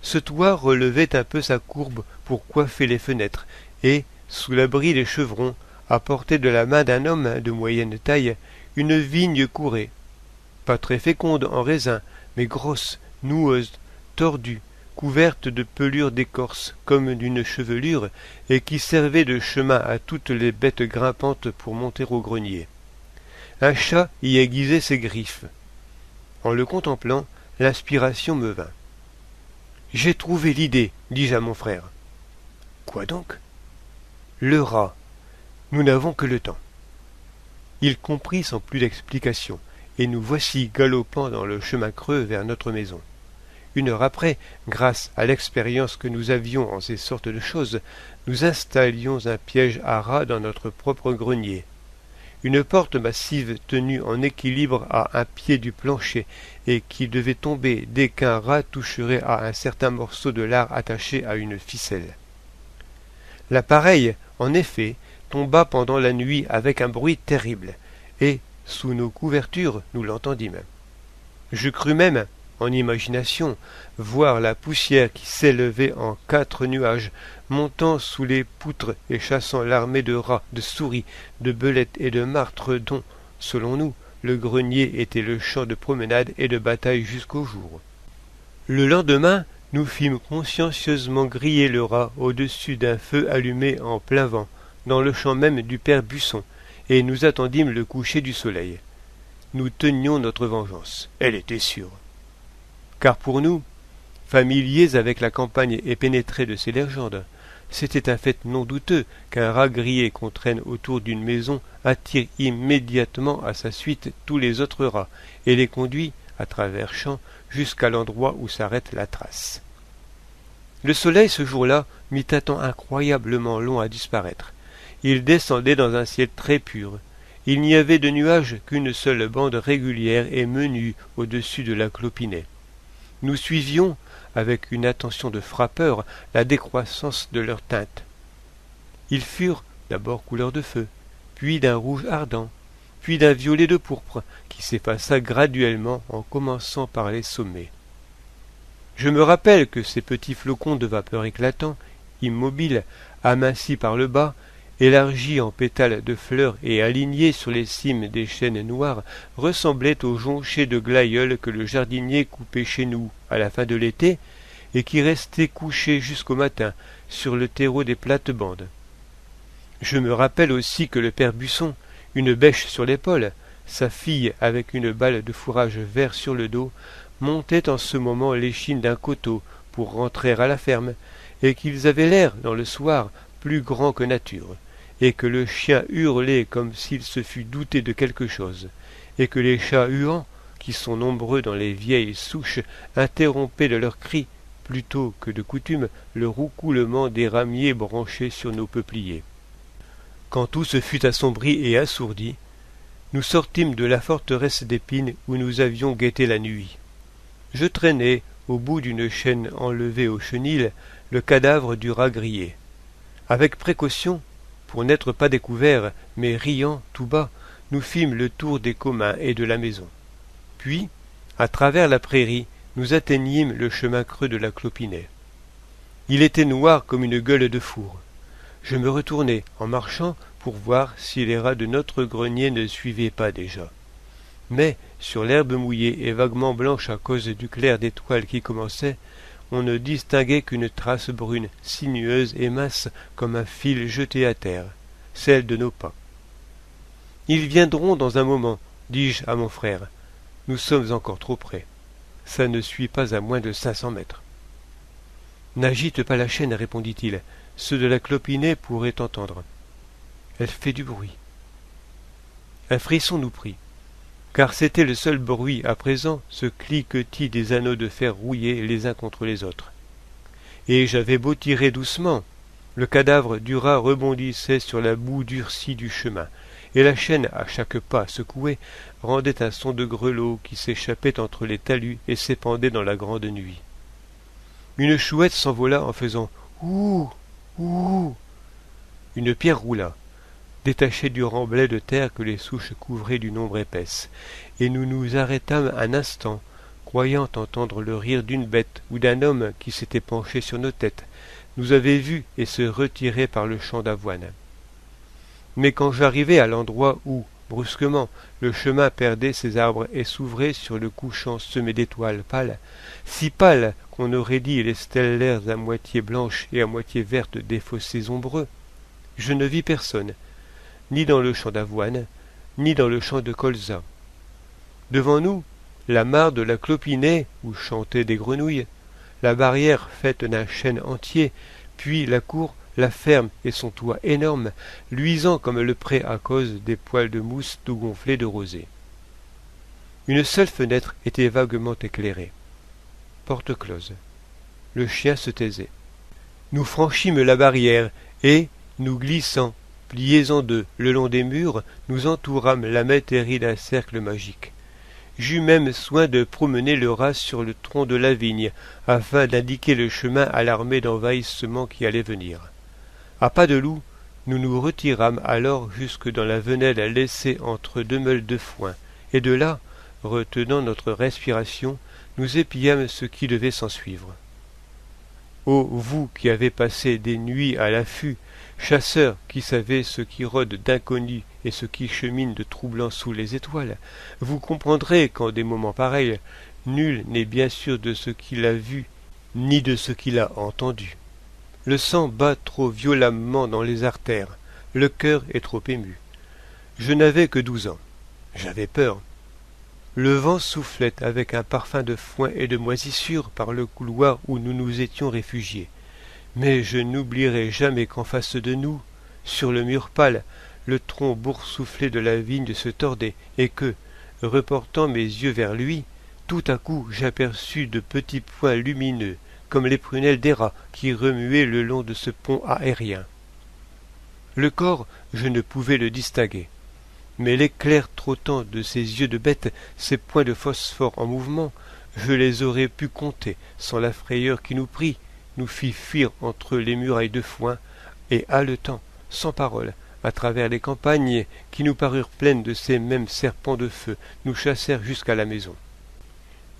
Ce toit relevait un peu sa courbe pour coiffer les fenêtres, et, sous l'abri des chevrons, à portée de la main d'un homme de moyenne taille, une vigne courait, pas très féconde en raisins, mais grosse, noueuse, tordue, couverte de pelures d'écorce comme d'une chevelure, et qui servait de chemin à toutes les bêtes grimpantes pour monter au grenier. Un chat y aiguisait ses griffes. En le contemplant, l'inspiration me vint. « J'ai trouvé l'idée, dis-je à mon frère. »« Quoi donc ?»« Le rat. Nous n'avons que le temps. » Il comprit sans plus d'explication, et nous voici galopant dans le chemin creux vers notre maison. Une heure après, grâce à l'expérience que nous avions en ces sortes de choses, nous installions un piège à rats dans notre propre grenier. Une porte massive tenue en équilibre à un pied du plancher et qui devait tomber dès qu'un rat toucherait à un certain morceau de lard attaché à une ficelle. L'appareil, en effet, tomba pendant la nuit avec un bruit terrible, et, sous nos couvertures, nous l'entendîmes. Je crus même, en imagination, voir la poussière qui s'élevait en 4 nuages, montant sous les poutres et chassant l'armée de rats, de souris, de belettes et de martres dont, selon nous, le grenier était le champ de promenade et de bataille jusqu'au jour. Le lendemain, nous fîmes consciencieusement griller le rat au-dessus d'un feu allumé en plein vent, dans le champ même du père Busson, et nous attendîmes le coucher du soleil. Nous tenions notre vengeance, elle était sûre. Car pour nous, familiers avec la campagne et pénétrés de ses légendes, c'était un fait non douteux qu'un rat grillé qu'on traîne autour d'une maison attire immédiatement à sa suite tous les autres rats, et les conduit, à travers champs, jusqu'à l'endroit où s'arrête la trace. Le soleil, ce jour-là, mit un temps incroyablement long à disparaître. Il descendait dans un ciel très pur. Il n'y avait de nuages qu'une seule bande régulière et menue au-dessus de la Clopinet. Nous suivions, avec une attention de frappeur, la décroissance de leurs teintes. Ils furent d'abord couleur de feu, puis d'un rouge ardent, puis d'un violet de pourpre, qui s'effaça graduellement en commençant par les sommets. Je me rappelle que ces petits flocons de vapeur éclatants, immobiles, amincis par le bas, élargis en pétales de fleurs et alignés sur les cimes des chênes noirs, ressemblaient aux jonchets de glaïeuls que le jardinier coupait chez nous à la fin de l'été et qui restaient couchés jusqu'au matin sur le terreau des plates-bandes. Je me rappelle aussi que le père Busson, une bêche sur l'épaule, sa fille avec une balle de fourrage vert sur le dos, montaient en ce moment l'échine d'un coteau pour rentrer à la ferme, et qu'ils avaient l'air, dans le soir, plus grands que nature, et que le chien hurlait comme s'il se fût douté de quelque chose, et que les chats huants, qui sont nombreux dans les vieilles souches, interrompaient de leurs cris, plutôt que de coutume, le roucoulement des ramiers branchés sur nos peupliers. Quand tout se fut assombri et assourdi, nous sortîmes de la forteresse d'épines où nous avions guetté la nuit. Je traînai, au bout d'une chaîne enlevée au chenil, le cadavre du rat grillé. Avec précaution, pour n'être pas découverts, mais riant tout bas, nous fîmes le tour des communs et de la maison. Puis, à travers la prairie, nous atteignîmes le chemin creux de la Clopinet. Il était noir comme une gueule de four. Je me retournai, en marchant, pour voir si les rats de notre grenier ne suivaient pas déjà. Mais, sur l'herbe mouillée et vaguement blanche à cause du clair d'étoiles qui commençait, on ne distinguait qu'une trace brune, sinueuse et mince comme un fil jeté à terre, celle de nos pas. « Ils viendront dans un moment, dis-je à mon frère. Nous sommes encore trop près. Ça ne suit pas à moins de 500 mètres. »« N'agite pas la chaîne, répondit-il. Ceux de la Clopinet pourraient entendre. Elle fait du bruit. » Un frisson nous prit, car c'était le seul bruit à présent, ce cliquetis des anneaux de fer rouillés les uns contre les autres. Et j'avais beau tirer doucement, le cadavre du rat rebondissait sur la boue durcie du chemin, et la chaîne, à chaque pas secouée, rendait un son de grelot qui s'échappait entre les talus et s'épandait dans la grande nuit. Une chouette s'envola en faisant « Ouh ! Ouh !» Une pierre roula, détachée du remblai de terre que les souches couvraient d'une ombre épaisse, et nous nous arrêtâmes un instant, croyant entendre le rire d'une bête ou d'un homme qui s'était penché sur nos têtes, nous avait vus et se retirait par le champ d'avoine. Mais quand j'arrivai à l'endroit où, brusquement, le chemin perdait ses arbres et s'ouvrait sur le couchant semé d'étoiles pâles, si pâles qu'on aurait dit les stellaires à moitié blanches et à moitié vertes des fossés ombreux, je ne vis personne, ni dans le champ d'avoine, ni dans le champ de colza. Devant nous, la mare de la Clopinet, où chantaient des grenouilles, la barrière faite d'un chêne entier, puis la cour, la ferme et son toit énorme, luisant comme le pré à cause des poils de mousse tout gonflés de rosée. Une seule fenêtre était vaguement éclairée. Porte close. Le chien se taisait. Nous franchîmes la barrière et, nous glissant, pliés en deux, le long des murs, nous entourâmes la métairie d'un cercle magique. J'eus même soin de promener le rat sur le tronc de la vigne, afin d'indiquer le chemin à l'armée d'envahissement qui allait venir. À pas de loup, nous nous retirâmes alors jusque dans la venelle laissée entre deux meules de foin, et de là, retenant notre respiration, nous épillâmes ce qui devait s'ensuivre. Ô vous qui avez passé des nuits à l'affût, chasseurs qui savez ce qui rôde d'inconnu et ce qui chemine de troublant sous les étoiles, vous comprendrez qu'en des moments pareils, nul n'est bien sûr de ce qu'il a vu, ni de ce qu'il a entendu. Le sang bat trop violemment dans les artères, le cœur est trop ému. Je n'avais que 12 ans. J'avais peur. Le vent soufflait avec un parfum de foin et de moisissure par le couloir où nous nous étions réfugiés. Mais je n'oublierai jamais qu'en face de nous, sur le mur pâle, le tronc boursouflé de la vigne se tordait, et que, reportant mes yeux vers lui, tout à coup j'aperçus de petits points lumineux, comme les prunelles des rats qui remuaient le long de ce pont aérien. Le corps, je ne pouvais le distinguer, mais l'éclair trottant de ces yeux de bête, ces points de phosphore en mouvement, je les aurais pu compter sans la frayeur qui nous prit, nous fit fuir entre les murailles de foin, et haletant, sans parole, à travers les campagnes qui nous parurent pleines de ces mêmes serpents de feu, nous chassèrent jusqu'à la maison.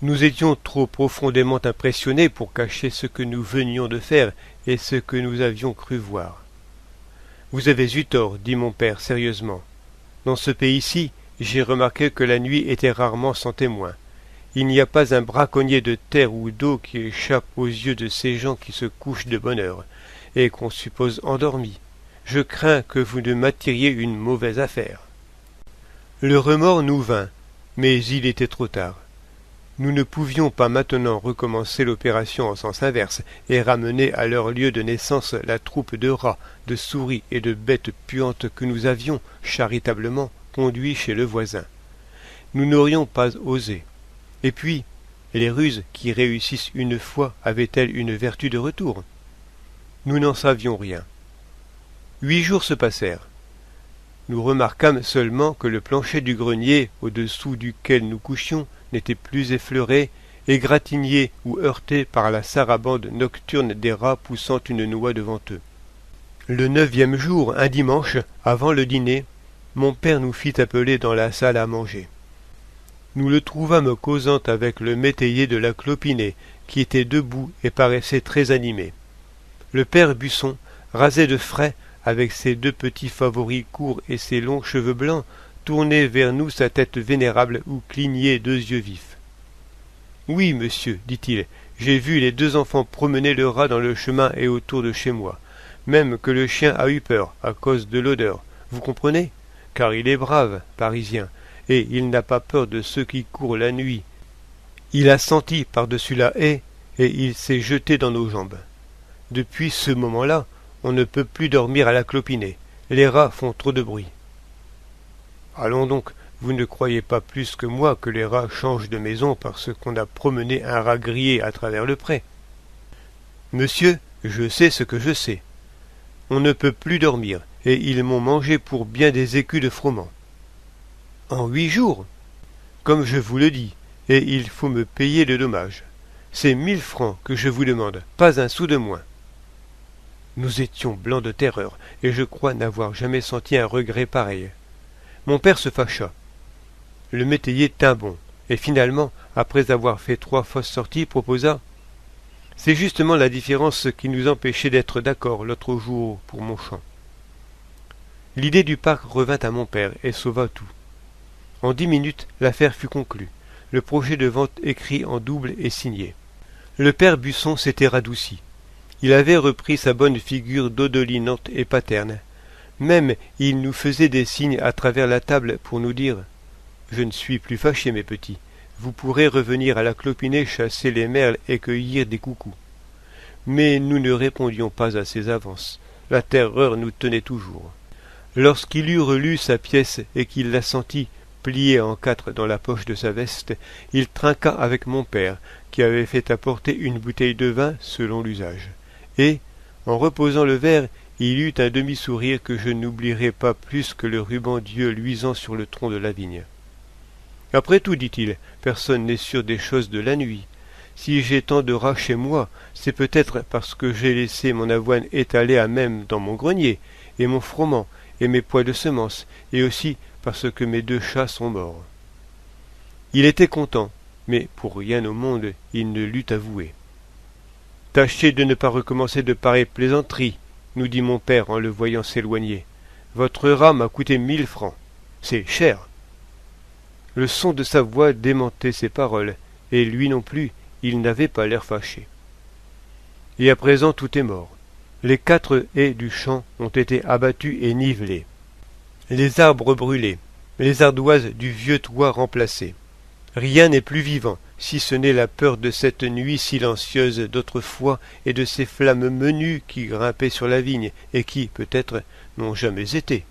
Nous étions trop profondément impressionnés pour cacher ce que nous venions de faire et ce que nous avions cru voir. « Vous avez eu tort, dit mon père sérieusement. Dans ce pays-ci, j'ai remarqué que la nuit était rarement sans témoin. Il n'y a pas un braconnier de terre ou d'eau qui échappe aux yeux de ces gens qui se couchent de bonne heure, et qu'on suppose endormis. Je crains que vous ne m'attiriez une mauvaise affaire. » Le remords nous vint, mais il était trop tard. Nous ne pouvions pas maintenant recommencer l'opération en sens inverse et ramener à leur lieu de naissance la troupe de rats, de souris et de bêtes puantes que nous avions, charitablement, conduits chez le voisin. Nous n'aurions pas osé. Et puis, les ruses qui réussissent une fois avaient-elles une vertu de retour? Nous n'en savions rien. 8 jours se passèrent. Nous remarquâmes seulement que le plancher du grenier, au-dessous duquel nous couchions, n'était plus effleuré, égratigné ou heurté par la sarabande nocturne des rats poussant une noix devant eux. Le 9e jour, un dimanche, avant le dîner, mon père nous fit appeler dans la salle à manger. Nous le trouvâmes causant avec le métayer de la Clopinée, qui était debout et paraissait très animé. Le père Busson, rasé de frais, avec ses 2 petits favoris courts et ses longs cheveux blancs, tournait vers nous sa tête vénérable où clignaient 2 yeux vifs. « Oui, monsieur, dit-il, j'ai vu les 2 enfants promener le rat dans le chemin et autour de chez moi. Même que le chien a eu peur, à cause de l'odeur. Vous comprenez? Car il est brave, Parisien, et il n'a pas peur de ceux qui courent la nuit. Il a senti par-dessus la haie, et il s'est jeté dans nos jambes. Depuis ce moment-là, on ne peut plus dormir à la Clopinée. Les rats font trop de bruit. » Allons donc, vous ne croyez pas plus que moi que les rats changent de maison parce qu'on a promené un rat grillé à travers le pré. Monsieur, je sais ce que je sais. On ne peut plus dormir, et ils m'ont mangé pour bien des écus de froment. En 8 jours, comme je vous le dis, et il faut me payer le dommage. C'est 1000 francs que je vous demande, pas un sou de moins. Nous étions blancs de terreur, et je crois n'avoir jamais senti un regret pareil. Mon père se fâcha. Le métayer tint bon, et finalement, après avoir fait 3 fausses sorties, proposa « C'est justement la différence qui nous empêchait d'être d'accord l'autre jour pour mon champ. » L'idée du parc revint à mon père et sauva tout. En 10 minutes, l'affaire fut conclue, le projet de vente écrit en double et signé. Le père Busson s'était radouci. Il avait repris sa bonne figure dodelinante et paterne. Même il nous faisait des signes à travers la table pour nous dire « Je ne suis plus fâché, mes petits. Vous pourrez revenir à la Clopinée chasser les merles et cueillir des coucous. » Mais nous ne répondions pas à ses avances. La terreur nous tenait toujours. Lorsqu'il eut relu sa pièce et qu'il la sentit pliée en 4 dans la poche de sa veste, il trinqua avec mon père, qui avait fait apporter une bouteille de vin selon l'usage. Et, en reposant le verre, il eut un demi-sourire que je n'oublierai pas plus que le ruban d'yeux luisant sur le tronc de la vigne. « Après tout, dit-il, personne n'est sûr des choses de la nuit. Si j'ai tant de rats chez moi, c'est peut-être parce que j'ai laissé mon avoine étalée à même dans mon grenier, et mon froment, et mes pois de semences, et aussi parce que mes 2 chats sont morts. » Il était content, mais pour rien au monde il ne l'eût avoué. « Tâchez de ne pas recommencer de pareilles plaisanteries, nous dit mon père en le voyant s'éloigner. Votre rat m'a coûté 1000 francs. C'est cher. » Le son de sa voix démentait ses paroles, et lui non plus, il n'avait pas l'air fâché. Et à présent tout est mort. Les 4 haies du champ ont été abattues et nivelées. Les arbres brûlés, les ardoises du vieux toit remplacées. Rien n'est plus vivant, si ce n'est la peur de cette nuit silencieuse d'autrefois et de ces flammes menues qui grimpaient sur la vigne et qui, peut-être, n'ont jamais été.